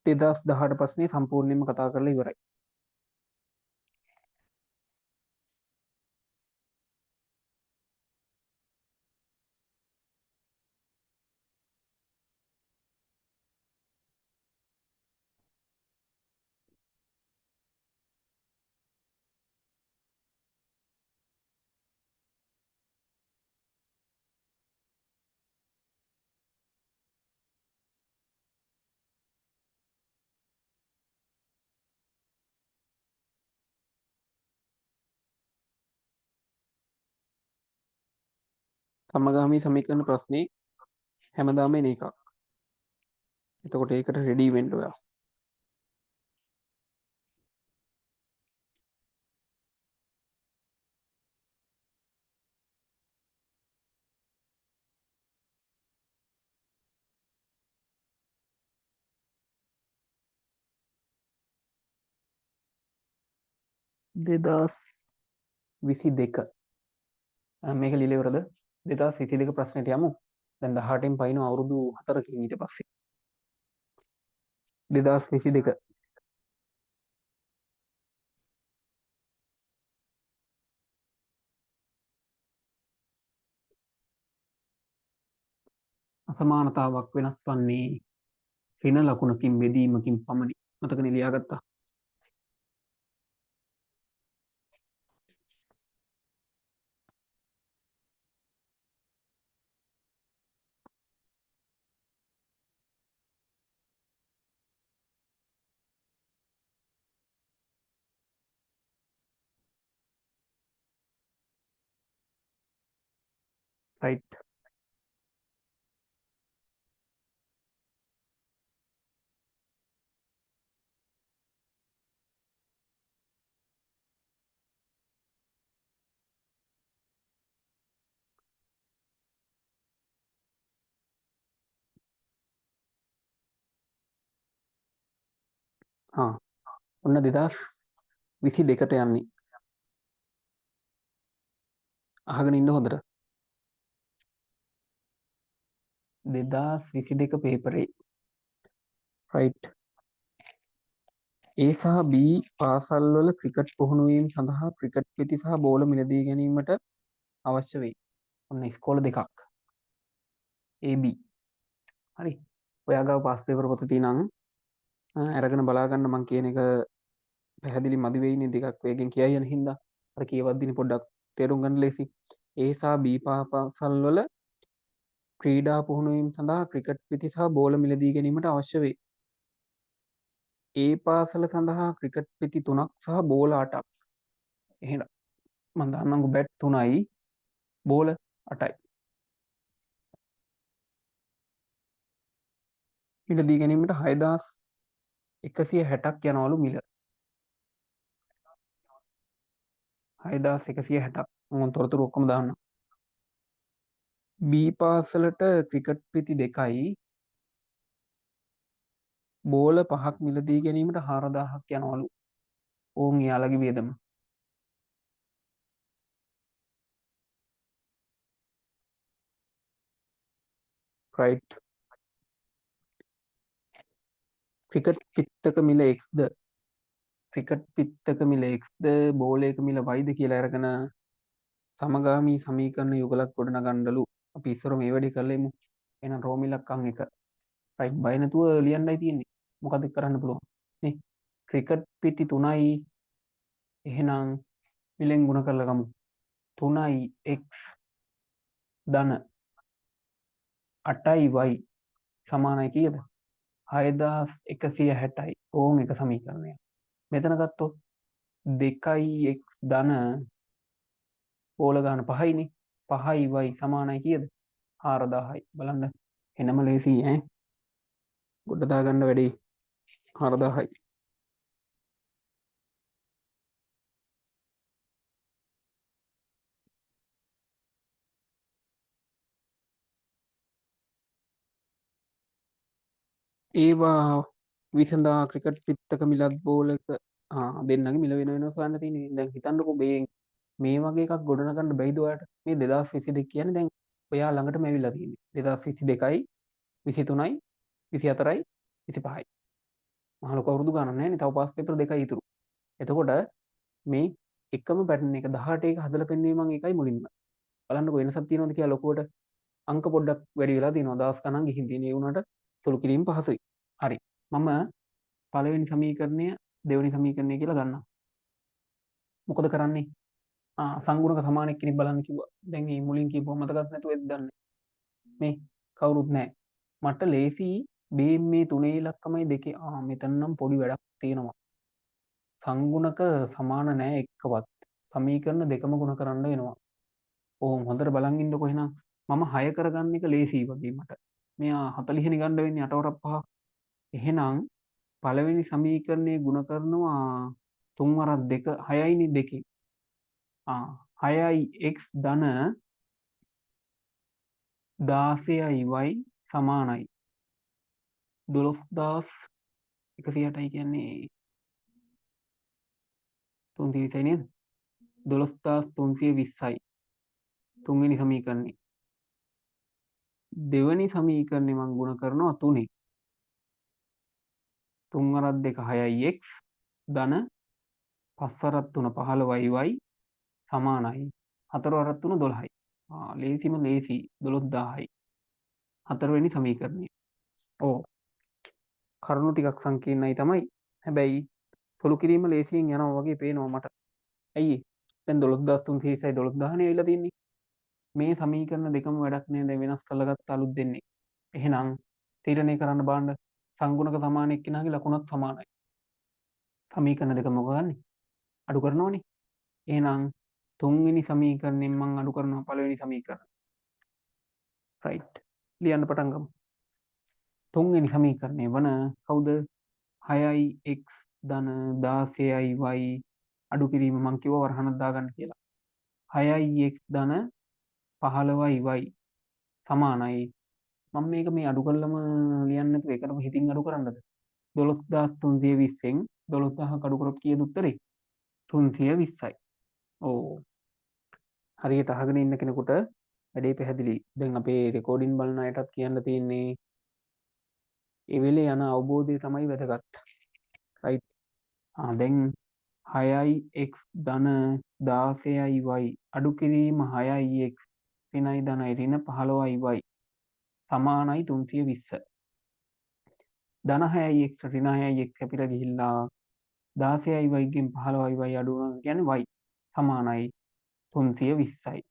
S1: 2018 ප්‍රශ්නේ සම්පූර්ණයෙන්ම කතා කරලා ඉවරයි. සමගාමී සමීකරණ ප්‍රශ්නේ හැමදාම එන එකක්. එතකොට ඒකට රෙඩි වෙන්න ඔයා. දෙදස් විසි දෙක මේක ලිලෙවරද 2022 ප්‍රශ්නයට යමු. දැන් 18න් පයින් අවුරුදු 4කින් ඊට පස්සේ 2022 අසමානතාවක් වෙනස් වන්නේ ඍණ ලකුණකින් බෙදීමකින් පමණි. මතකනේ ලියාගත්තා. රයිට්. ඔන්න 2022ට යන්නේ. අහගෙන ඉන්න හොඳට. 2022 පේපරේ රයිට්. A සහ B පාසල්වල ක්‍රිකට් පුහුණුවීම් සඳහා ක්‍රිකට් පිති සහ බෝල මිලදී ගැනීමට අවශ්‍ය වෙයි. ඔන්න ඉස්කෝල දෙකක්. AB. හරි. ඔයා ගාව පාස් පේපර් පොත තියෙනම් අරගෙන බලා ගන්න. මං කියන එක පැහැදිලි මදි වෙයිනේ, දෙකක් වේගෙන් කියයි යන හින්දා අර කියවද්දිනේ පොඩ්ඩක් තේරුම් ගන්න ලේසි. A සහ B පාසල්වල ක්‍රීඩා පුහුණුවීම් සඳහා ක්‍රිකට් පිති සහ බෝල මිලදී ගැනීමට අවශ්‍ය වේ. ඒ පාසල සඳහා ක්‍රිකට් පිති 3ක් සහ බෝල 8ක්. එහෙනම් මම දන්නම්කෝ බැට් 3යි බෝල 8යි. මිලදී ගැනීමට 6160ක් යනවලු මිල. 6160ක්. මම තොරතුරු ඔක්කොම දාන්නම්. B පාසලට ක්‍රිකට් පිති 2යි බෝල 5ක් මිලදී ගැනීමට 4000ක් යනවලු. ඕන් එයාලගේ වියදම. රයිට්. ක්‍රිකට් පිත්තක මිල Xද ක්‍රිකට් පිත්තක මිල Xද බෝලයක මිල Yද කියලා අරගෙන සමගාමී සමීකරණ යුගලක් ගොඩනගන්නලු. අපි ඉස්සර මේ වැඩේ කළෙමු. එහෙනම් රෝමිලක්කම් 1. රයිට්. බය නැතුව ලියන්නයි තියෙන්නේ. මොකද කරන්න පුළුවන් නේ. ක්‍රිකට් පිති 3යි. එහෙනම් මිලෙන් ගුණ කරලා ගමු. 3යි x ධන 8යි y සමානයි කීයද? 6160යි. ඕම් එක සමීකරණය. මෙතන ගත්තොත් 2යි x ධන බෝල ගාන 5යිනේ. 5යි y සමානයි කීයද? 4000යි. බලන්න එනම ලේසි ඈ. ගොඩ දාගන්න වැඩේ 4000යි. ඒවා විසඳා ක්‍රිකට් පිත්තක මිලත් බෝලක දෙන්නගේ මිල වෙන වෙනස් ගන්න තියෙන්නේ. දැන් හිතන්නකෝ මේ වගේ එකක් ගොඩනගන්න බැයිද ඔයාලට? මේ 2022 කියන්නේ දැන් ඔයා ළඟටම ඇවිල්ලා තියෙන්නේ. 2022යි 23යි 24යි 25යි. මහ ලොකු අවුරුදු ගණන් නැහැනේ. තව පාස් පේපර් දෙකයි ඉතුරු. එතකොට මේ එකම පැටර්න් එක 18 එක හදලා පෙන්නුවේ මම ඒකයි මුලින්ම. බලන්නකෝ වෙනසක් තියෙනවද කියලා ලොකුවට. අංක පොඩ්ඩක් වැඩි වෙලා තියෙනවා. දවස් ගණන් ගිහින් තියෙන. ඒ වුණාට සුළු කිරීම පහසුයි. හරි. මම පළවෙනි සමීකරණය දෙවෙනි සමීකරණය කියලා ගන්නවා. මොකද කරන්නේ? සංගුණක සමානයක් කෙනෙක් බලන්න කිව්වා. දැන් මේ මුලින් කියපුවා මතකත් නැතුව එද්ද දන්නේ. මේ කවුරුත් නැහැ. මට ලේසි මේ තුනේ ඉලක්කමයි දෙකේ මෙතන නම් පොඩි වැඩක් තියෙනවා. සංගුණක සමාන නැහැ එක්කවත්. සමීකරණ දෙකම ගුණ කරන්න වෙනවා. ඕම් හොඳට බලන් ඉන්නකො එහෙනම් මම 6 කරගන්න එක ලේසියි වගේ මට. මෙයා 40 නේ ගන්න වෙන්නේ 8 වරක් 5. එහෙනම් පළවෙනි සමීකරණය ගුණ කරනවා 3 වරක් 2 6යිනේ 2කින්. 6යි x ධන 16යි y සමානයි 12108යි කියන්නේ 320යි නේද? 12320යි තුන්වෙනි සමීකරණය. දෙවැනි සමීකරණය මම ගුණ කරනවා 3යි. 3 වරක් 2 6යි x ධන 5 වරක් 3 15යි y සමානයි 4 වරක් 3 12යි. ලේසිම ලේසි 12000යි. හතරවෙනි සමීකරණය. ඕ කරුණු ටිකක් සංකීර්ණයි තමයි. හැබැයි සොළු කිරීම ලේසියෙන් යනවා වගේ පේනවා මට. ඇයි? දැන් 12320යි 12000නේ වෙලා තින්නේ. මේ සමීකරණ දෙකම වැඩක් නෑ දැන් වෙනස් කරලා ගත්ත අලුත් දෙන්නේ. එහෙනම් තීරණය කරන්න බලන්න සංගුණක සමාන එක්කෙනාගේ ලකුණත් සමානයි. සමීකරණ දෙක මොකද ගන්නෙ? අඩු කරනවනේ. එහෙනම් තුන්වෙනි සමීකරණයෙන් මම අඩු කරනවා පළවෙනි සමීකරණ. රයිට්. ලියන්න පටන් ගමු. තුන්වෙනි සමීකරණය වන කවුද? 6යි x ධන 16යි y අඩු කිරීම මං කිව්වා වරහණක් දාගන්න කියලා. 6යි x ධන 15යි y සමානයි. මම මේක මේ අඩු කළම ලියන්නේ නැතුව එකටම හිතින් අඩු කරන්නද? 12320න් 12000 අඩු කරොත් කීයද උත්තරේ? 320යි. ඕ. හරියට අහගෙන ඉන්න කෙනෙකුට වැඩේ පැහැදිලි. දැන් අපේ රෙකෝඩින් බලන අයටත් කියන්න තියෙන්නේ ඒ වෙලේ යන අවබෝධය තමයි වැදගත්. රයිට්. දැන් 6යි x ධන 16යි y අඩු කිරීම 6යි x ඍණයි ධනයි ඍණ 15යි y සමානයි 320. ධන 6යි x ඍණ 6යි x කැපිලා ගිහිල්ලා 16යි y ගෙන් 15යි y අඩු වෙනවා කියන්නේ y සමානයි 320යි.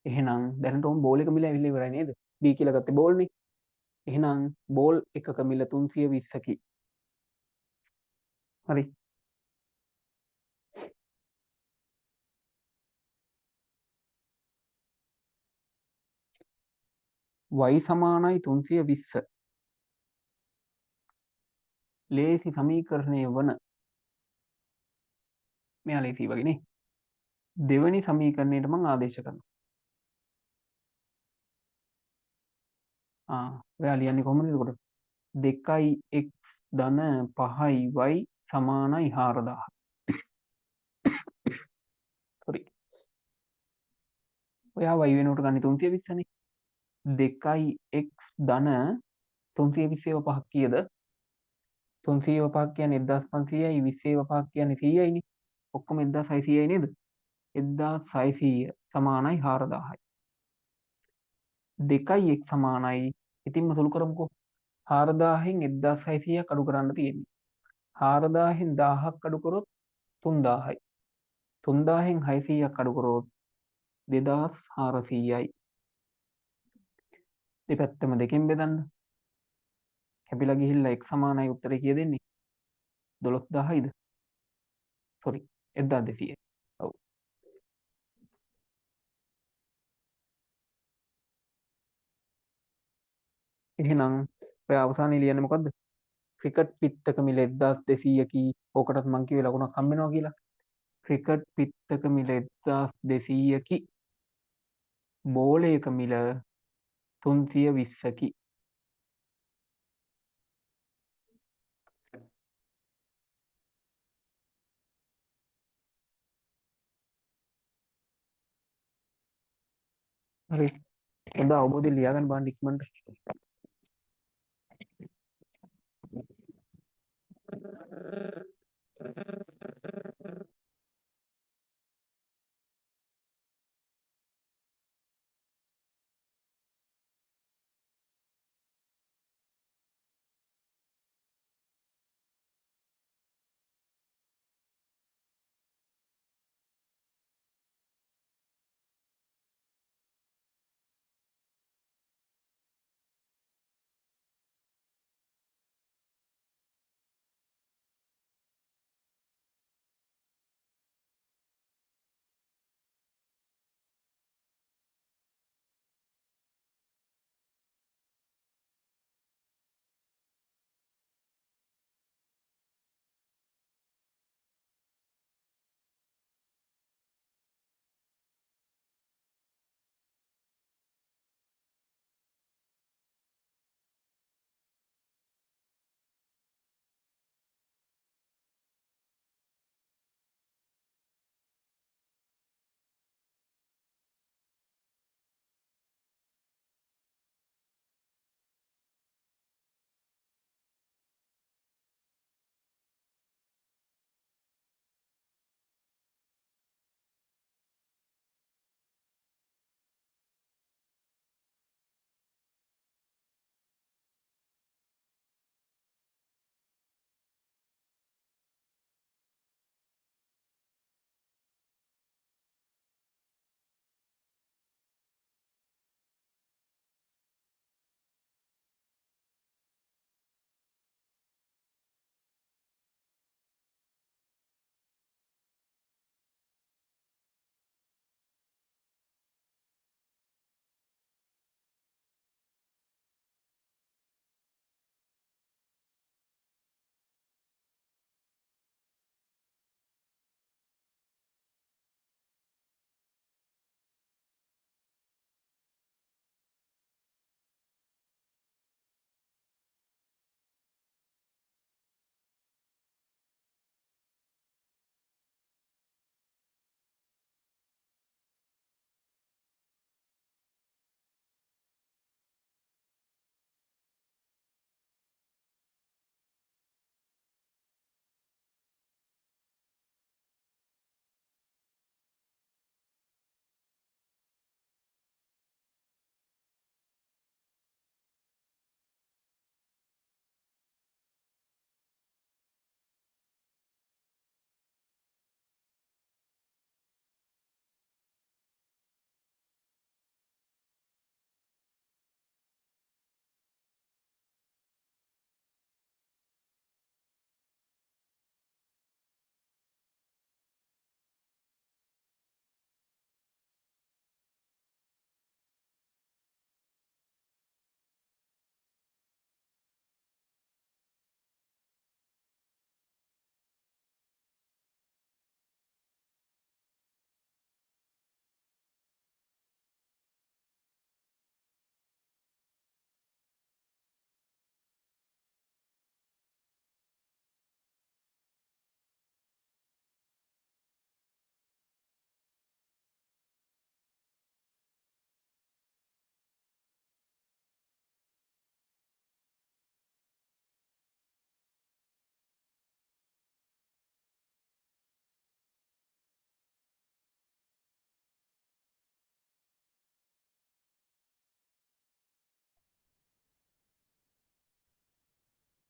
S1: එහෙනම් දැනට උන් බෝල් එක මිල ඇවිල්ලා ඉවරයි නේද? b කියලා ගත්තේ බෝල්නේ. එහෙනම් බෝල් එකක මිල 320කි. හරි. y සමානයි 320. ලේසි සමීකරණය වන මෙයා ලේසි වගේ නේ. දෙවෙනි සමීකරණයට මම ආදේශ කරනවා. ඔයා ලියන්නේ කොහොමද එතකොට? 2යි x ධන 5යි y සමානයි 4000. සෝරි. ඔයා y වෙනුවට ගන්නේ 320නේ. 2යි x ධන 320 5ක් කීයද? 300 5ක් කියන්නේ 1500යි 20 5ක් කියන්නේ 100යිනේ. ඔක්කොම 1600යි නේද? 1600 සමානයි 4000යි. 2යි x සමානයි ඉතින්ම සුළු කරමුකෝ. 4000න් 1600ක් අඩු කරන්න තියෙන්නේ. 4000න් 1000ක් අඩු කරොත් 3000යි. 3000න් 600ක් අඩු කරොත් 2400යි. දෙපැත්තම දෙකෙන් බෙදන්න. කැපිලා ගිහිල්ලා x සමානයි උත්තරේ කීය දෙන්නේ? 12000යිද? සෝරි 1200. ඔව්. එහෙනම් ඔය අවසානයේ ලියන්නේ මොකද්ද? ක්‍රිකට් පිත්තක මිල 1200කි. ඕකටත් මං කිව්වේ ලකුණක් හම්බ වෙනවා කියලා. ක්‍රිකට් පිත්තක මිල 1200කි. බෝලයක මිල 320කි. හරි. හොඳ අවබෝධයෙන් ලියාගන්න බලන්න ඉක්මනට.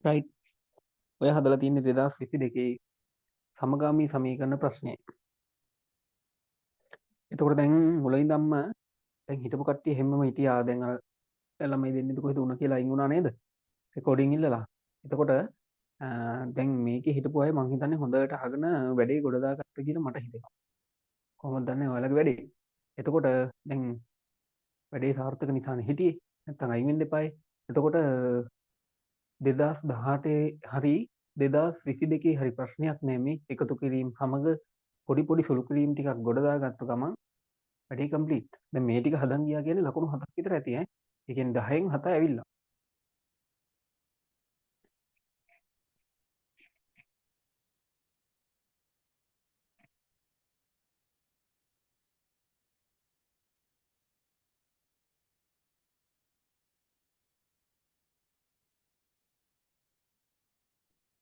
S1: රයිට්. ඔය හදලා තියෙන්නේ 2022 සමගාමී සමීකරණ ප්‍රශ්නය. එතකොට දැන් මුලින් ඉඳන්ම දැන් හිටපු කට්ටිය හැමම හිටියා. දැන් අර ළමයි දෙන්නෙක් කොහෙද උන කියලා අයින් වුණා නේද? රෙකෝඩින් ඉල්ලලා. එතකොට දැන් මේකේ හිටපු අය මං හිතන්නේ හොඳට අහගෙන වැඩේ ගොඩ දාගත්ත කියලා මට හිතෙනවා. කොහොමද දන්නේ ඔයාලගේ වැඩේ? එතකොට දැන් වැඩේ සාර්ථක නිසානේ හිටියේ. නැත්තම් අයින් වෙන්න එපායි. එතකොට 2018 හරි 2022 හරි ප්‍රශ්නයක් නෑ මේ එකතු කිරීම සමග පොඩි සුළු කිරීම් ටිකක් ගොඩ දාගත්ත ගමන් වැඩේ කම්ප්ලීට්. දැන් මේ ටික හදන් ගියා කියන්නේ ලකුණු 7ක් විතර ඇති ඈ. ඒ කියන්නේ 10න් 7 ඇවිල්ලා.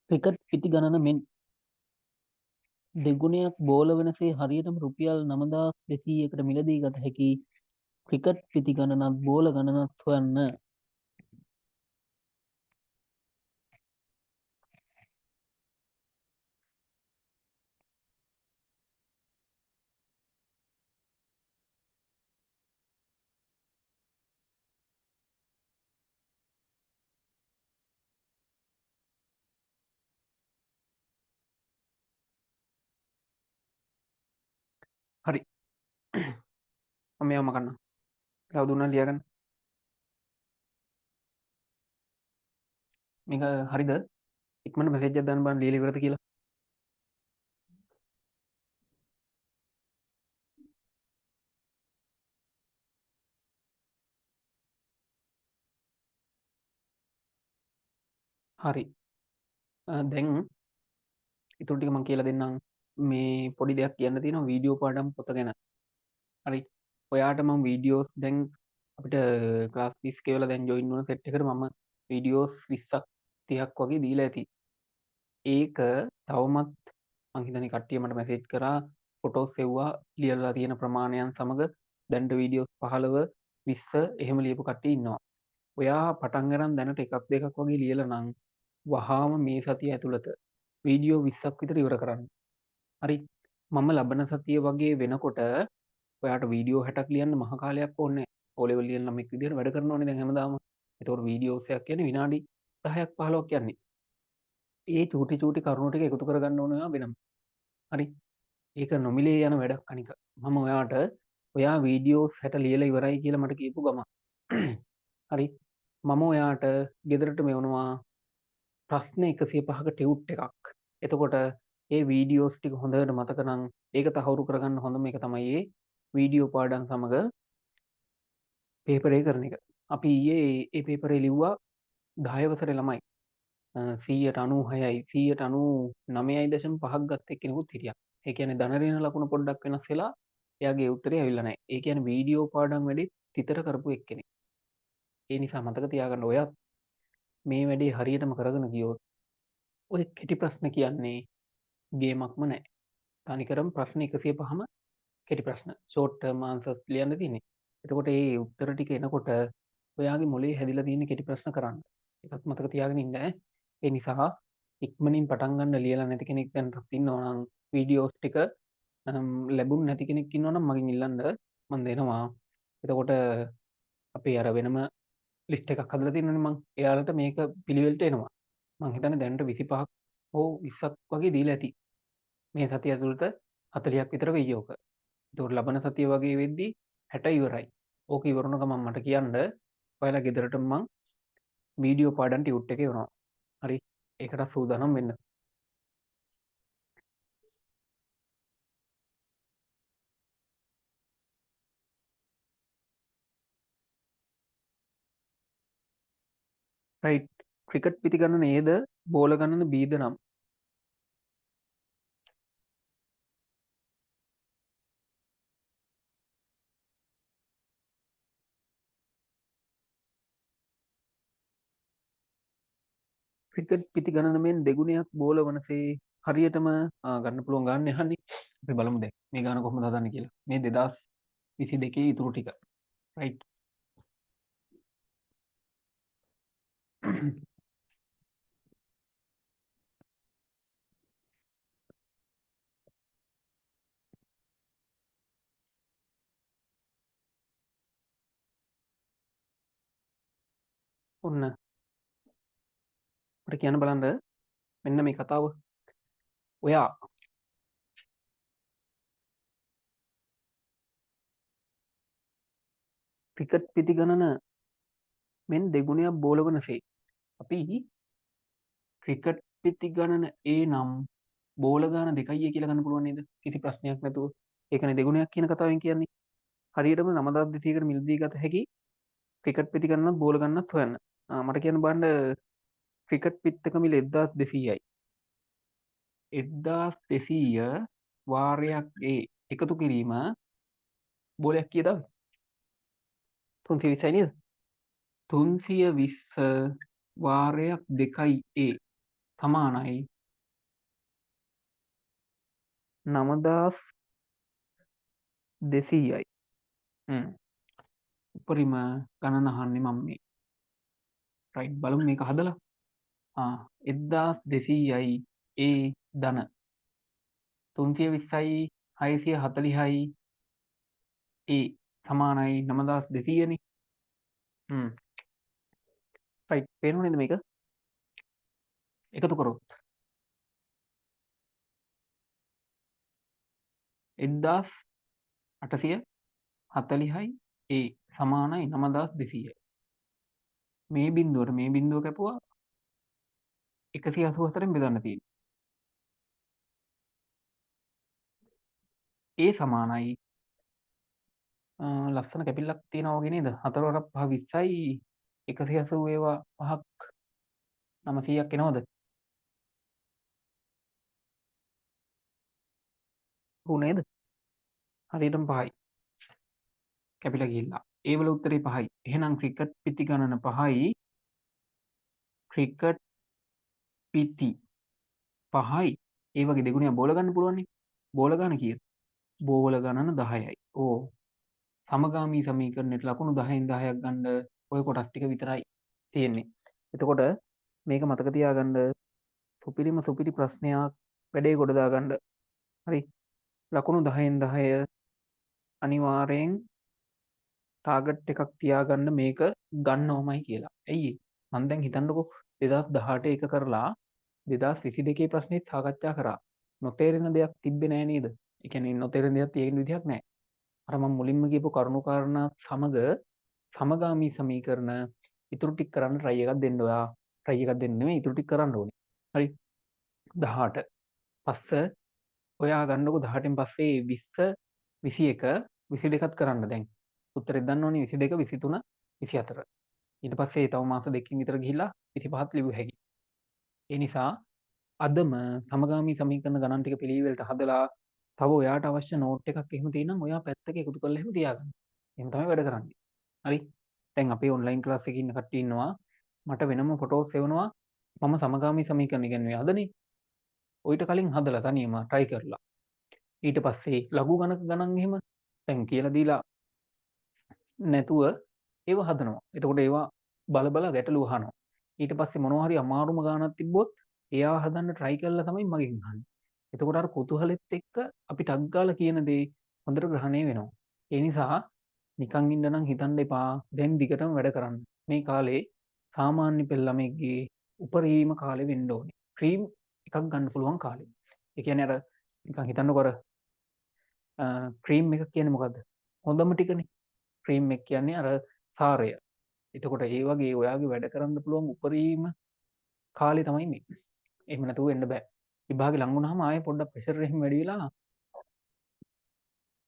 S1: ක්‍රිකට් පිති ගණන මෙන් දෙගුණයක් බෝල වෙනසේ හරියටම රුපියල් 9200කට මිලදී ගත හැකි ක්‍රිකට් පිති ගණනත් බෝල ගණනත් හොයන්න. හරි. මම මේවම කරන්න. කවුද උනා ලියාගන්න. මේක හරිද? ඉක්මනට මෙසේජ් එකක් දාන්න බලන්න ලියලා ඉවරද කියලා. හරි. දැන් ඉතුරු ටික මම කියලා දෙන්නම්. මේ පොඩි දෙයක් කියන්න තියෙනවා වීඩියෝ පාඩම් පොත ගැන. හරි. ඔයාට මම වීඩියෝස් දැන් අපිට ක්ලාස් 20 කියලා දැන් ජොයින් වුණ සෙට් එකට මම වීඩියෝස් 20ක් 30ක් වගේ දීලා ඇති. ඒක තවමත් මං හිතන්නේ කට්ටිය මට මැසේජ් කරා ෆොටෝස් එව්වා ලියලා තියෙන ප්‍රමාණයන් සමග දැන්ට වීඩියෝස් 15 20 එහෙම ලියපු කට්ටිය ඉන්නවා. ඔයා පටන් අරන් දැනට එකක් දෙකක් වගේ ලියලා නම් වහාම මේ සතිය ඇතුළත වීඩියෝ 20ක් විතර ඉවර කරන්න. හරි. මම ලබන සතිය වගේ වෙනකොට ඔයාට වීඩියෝ 60ක් ලියන්න මහ කාලයක් ඕනේ. O level ලියන ළමෙක් විදියට වැඩ කරන්න ඕනේ දැන් හැමදාම. ඒතකොට වීඩියෝස් එකක් කියන්නේ විනාඩි 10ක් 15ක් යන්නේ. ඒ චූටි කරුණු ටික එකතු කරගන්න ඕනේ ඔයා වෙනම. හරි. ඒක නොමිලේ යන වැඩක් අනික. මම ඔයාට ඔයා වීඩියෝස් 60 ලියලා ඉවරයි කියලා මට කියපු ගමන් හරි. මම ඔයාට ගෙදරට මෙවනවා ප්‍රශ්න 105ක ටියුට් එකක්. එතකොට ඒ වීඩියෝස් ටික හොඳට මතක නම් ඒක තහවුරු කරගන්න හොඳම එක තමයි ඒ වීඩියෝ පාඩම් සමග පේපරේ කරන එක. අපි ඊයේ ඒ පේපරේ ලිව්වා 10 වසරේ ළමයි 196යි 199.5ක් ගත්ත එක්කෙනෙකුත් හිටියා. ඒ කියන්නේ ධන ඍණ ලකුණ පොඩ්ඩක් වෙනස් වෙලා එයාගේ උත්තරේ ඇවිල්ලා නැහැ. ඒ කියන්නේ වීඩියෝ පාඩම් වැඩි තිතර කරපු එක්කෙනෙක්. ඒ නිසා මතක තියාගන්න ඔයත් මේ වැඩේ හරියටම කරගෙන ගියොත් ඔය කෙටි ප්‍රශ්න කියන්නේ ගේමක්ම නැහැ. තනිකරම ප්‍රශ්න 105ම කෙටි ප්‍රශ්න. ෂෝට් ටර්ම් ආන්සර්ස් ලියන්න තියෙන්නේ. එතකොට ඒ උත්තර ටික එනකොට ඔයාගේ මොලේ හැදිලා තියෙන කෙටි ප්‍රශ්න කරන්න. ඒකත් මතක තියාගෙන ඉන්න ඈ. ඒ නිසා ඉක්මනින් පටන් ගන්න ලියලා නැති කෙනෙක් දැනටත් ඉන්නවා නම් වීඩියෝස් ටික ලැබුණ නැති කෙනෙක් ඉන්නවා නම් මගෙන් ඉල්ලන්න මම දෙනවා. එතකොට අපේ අර වෙනම ලිස්ට් එකක් හදලා තියෙනවනේ මං. එයාලට මේක පිළිවෙලට එනවා. මං හිතන්නේ දැනට 25ක් හෝ 20ක් වගේ දීලා ඇති. මේ සතිය ඇතුළත 40ක් විතර වෙයි ඕක. ඒතකොට ලබන සතිය වගේ වෙද්දි 60 ඉවරයි. ඕක ඉවරුණ ගමන් මට කියන්න ඔයාලා ගෙදරට මං වීඩියෝ පාඩම් ටියුට් එක එවනවා. හරි. ඒකට සූදානම් වෙන්න. රයිට්. ක්‍රිකට් පිති ගණන Aද බෝල ගණන Bද නම් ක්‍රිකට් පිති ගණන මෙන් දෙගුණයක් බෝල වනසේ හරියටම ගන්න පුළුවන් ගන්න යහන්නේ. අපි බලමු දැන් මේ ගාන කොහොමද හදන්නේ කියලා. මේ 2022 ඉතුරු ටික. රයිට්. ඔන්න මට කියන්න බලන්න මෙන්න මේ කතාව. ඔයා ක්‍රිකට් පිති ගණන මෙන් දෙගුණයක් බෝලවනසේ අපි ක්‍රිකට් පිති ගණන ඒ නම් බෝල ගාන 2යි කියලා ගන්න පුළුවන් නේද? කිසි ප්‍රශ්නයක් නැතුව. ඒකනේ දෙගුණයක් කියන කතාවෙන් කියන්නේ. හරියටම 9200කට මිලදී ගත හැකි ක්‍රිකට් පිති ගණනත් බෝල ගණනත් හොයන්න. මට කියන්න බලන්න ක්‍රිකට් පිත්තක මිල 1200යි. 1200 වාරයක් ඒ එකතු කිරීම බෝලයක් කීයද? 320යි නේද? 320 වාරයක් 2යි ඒ සමානයි 9200යි. උපරිම ගණන අහන්නේ මම මේ. රයිට් බලමු මේක හදලා. 1200යි ඒ ධන 320යි 640යි ඒ සමානයි 9200 නේ. රයිට් පේනව නේද මේක? එකතු කරොත් 1840යි ඒ සමානයි 9200යි. මේ බිඳුවට මේ බිඳුව කැපුවා 184න් බෙදන්න තියෙන්නේ. ඒ සමානයි ලස්සන කැපිල්ලක් තියෙනවා වගේ නේද? 4 වරක් 5 20යි 180 ඒවා 5ක් 900ක් එනවද? ඔව් නේද? හරියටම 5යි. කැපිලා ගිහිල්ලා. ඒ වල උත්තරේ 5යි. එහෙනම් ක්‍රිකට් පිති ගණන 5යි. ක්‍රිකට් පිති 5යි. ඒ වගේ දෙගුණයක් බෝල ගන්න පුළුවන් නේ. බෝල ගන්න කීයද? බෝල ගණන 10යි. ඕ සමගාමී සමීකරණයට ලකුණු 10න් 10ක් ගන්න ඔය කොටස් ටික විතරයි තියෙන්නේ. එතකොට මේක මතක තියාගන්න සුපිරිම සුපිරි ප්‍රශ්නයක් වැඩේ ගොඩ දාගන්න. හරි. ලකුණු 10න් 10 අනිවාර්යෙන් ටාගට් එකක් තියාගන්න මේක ගන්නවමයි කියලා. ඇයි මම දැන් හිතන්නකෝ 2018 එක කරලා 2022 ප්‍රශ්නෙත් සාකච්ඡා කරා. නොතේරෙන දෙයක් තිබ්බේ නෑ නේද? ඒ කියන්නේ නොතේරෙන දෙයක් තියෙන විදිහක් නෑ. අර මම මුලින්ම කියපු කරුණු කාරණා සමග සමගාමී සමීකරණ ඉතුරු ටික කරන්න try එකක් දෙන්න ඔයා. try එකක් දෙන්න නෙමෙයි ඉතුරු ටික කරන්න ඕනේ. හරි. 18 පස්ස ඔයා ගන්නකො 18න් පස්සේ 20 21 22ත් කරන්න දැන්. උත්තරේ දන්න ඕනේ 22 23 24. ඊට පස්සේ තව මාස දෙකකින් විතර ගිහිල්ලා 25ත් ලියුව හැකියි. ඒ නිසා අදම සමගාමී සමීකරණ ගණන් ටික පිළිවෙලට හදලා තව ඔයාට අවශ්‍ය නෝට් එකක් එහෙම තියෙනම් ඔයා පැත්තක එකතු කරලා එහෙම තියාගන්න. එහෙම තමයි වැඩ කරන්නේ. හරි. දැන් අපේ ඔන්ලයින් ක්ලාස් එකේ ඉන්න කට්ටිය ඉන්නවා. මට වෙනම ෆොටෝස් එවනවා. මම සමගාමී සමීකරණ ඉගෙනුවේ අදනේ. ඔයිට කලින් හදලා තනියම try කරලා. ඊට පස්සේ ලඝු ගණක ගණන් එහෙම දැන් කියලා දීලා නැතුව ඒව හදනවා. එතකොට ඒවා බල බල ගැටලු අහනවා. ඊට පස්සේ මොනවා හරි අමාරුම ගානක් තිබ්බොත් එයා හදන්න try කරලා තමයි මගෙන් අහන්නේ. එතකොට අර කුතුහලෙත් එක්ක අපි ටක් ගාලා කියන දේ හොඳට ග්‍රහණය වෙනවා. ඒ නිසා නිකන් ඉන්න නම් හිතන්න එපා. දැන් දිගටම වැඩ කරන්න. මේ කාලේ සාමාන්‍ය පෙළ ළමෙක්ගේ උපරිම කාලේ වෙන්න ඕනේ. ක්‍රීම් එකක් ගන්න පුළුවන් කාලේ. ඒ කියන්නේ අර නිකන් හිතන්නකො අර ක්‍රීම් එකක් කියන්නේ මොකද්ද? හොඳම ටිකනේ. ක්‍රීම් එක කියන්නේ අර සාරය. එතකොට ඒ වගේ ඔයාගේ වැඩ කරන්න පුළුවන් උපරිම කාලේ තමයි මේ. එහෙම නැතුව වෙන්න බෑ. විභාගෙ ලඟ වුණාම ආයෙ පොඩ්ඩක් ප්‍රෙෂර් එහෙම වැඩි වෙලා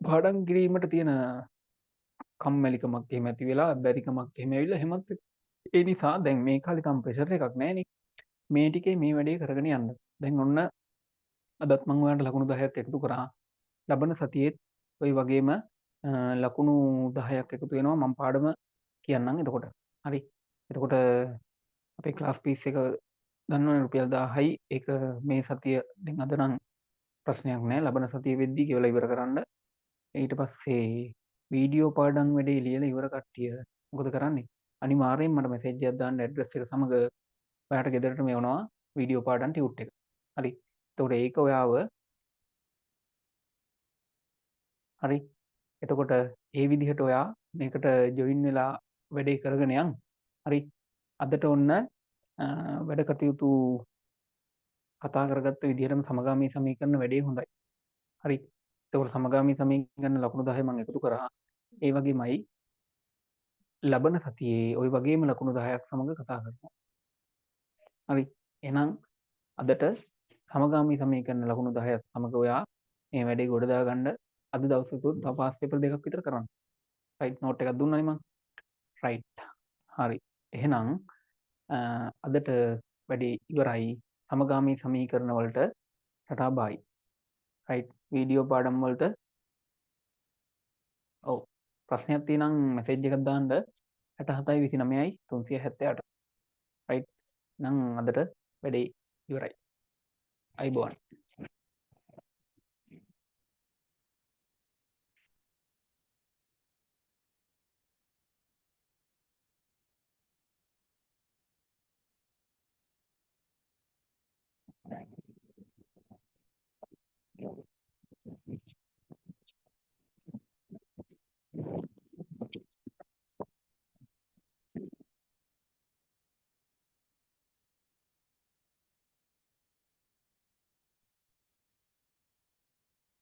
S1: පාඩම් කිරීමට තියෙන කම්මැලිකමක් එහෙම ඇති වෙලා බැරිකමක් එහෙම ඇවිල්ලා එහෙමත් ඒ නිසා දැන් මේ කාලේ තාම ප්‍රෙෂර් එකක් නැහැනේ. මේ ටිකේ මේ වැඩේ කරගෙන යන්න. දැන් ඔන්න අදත් මම ඔයාලට ලකුණු 10ක් එකතු කරා. ලබන සතියේත් ওই වගේම ලකුණු 10ක් එකතු වෙනවා මම පාඩම කියන්නම් එතකොට. හරි. එතකොට අපේ ක්ලාස් ෆීස් එක දන්නවනේ රුපියල් 1000යි. ඒක මේ සතිය දැන් අද නම් ප්‍රශ්නයක් නෑ. ලබන සතිය වෙද්දී ගෙවලා ඉවර කරන්න. ඊට පස්සේ වීඩියෝ පාඩම් වැඩේ ලියලා ඉවර කට්ටිය මොකද කරන්නේ? අනිවාර්යෙන් මට මැසේජ් එකක් දාන්න ඇඩ්‍රස් එක සමග ඔයාට ගෙදරටම එවනවා වීඩියෝ පාඩම් ටියුට් එක. හරි. එතකොට ඒක ඔයාව හරි. එතකොට ඒ විදිහට ඔයා මේකට ජොයින් වෙලා වැඩේ කරගෙන යන්න. හරි. අදට ඔන්න වැඩ කටයුතු කතා කරගත්ත විදිහටම සමගාමී සමීකරණ වැඩේ හොඳයි. හරි. එතකොට සමගාමී සමීකරණ ලකුණු 10 මම එකතු කරා. ඒ වගේමයි ලබන සතියේ ওই වගේම ලකුණු 10ක් සමග කතා කරනවා. හරි. එහෙනම් අදට සමගාමී සමීකරණ ලකුණු 10ක් සමග ඔයා මේ වැඩේ ගොඩ දාගන්න අද දවසේ තුල තව පාස් පේපර් දෙකක් විතර කරන්න. රයිට් නෝට් එකක් දුන්නානේ මම. රයිට්. හරි. එහෙනම් අදට වැඩේ ඉවරයි. සමගාමී සමීකරණ වලට ටටා බයි. රයිට්. වීඩියෝ පාඩම් වලට ඔව් ප්‍රශ්නයක් තියෙනම් මෙසේජ් එකක් දාන්න 67 29යි 378. රයිට්. නම් අදට වැඩේ ඉවරයි. අයිබෝන්.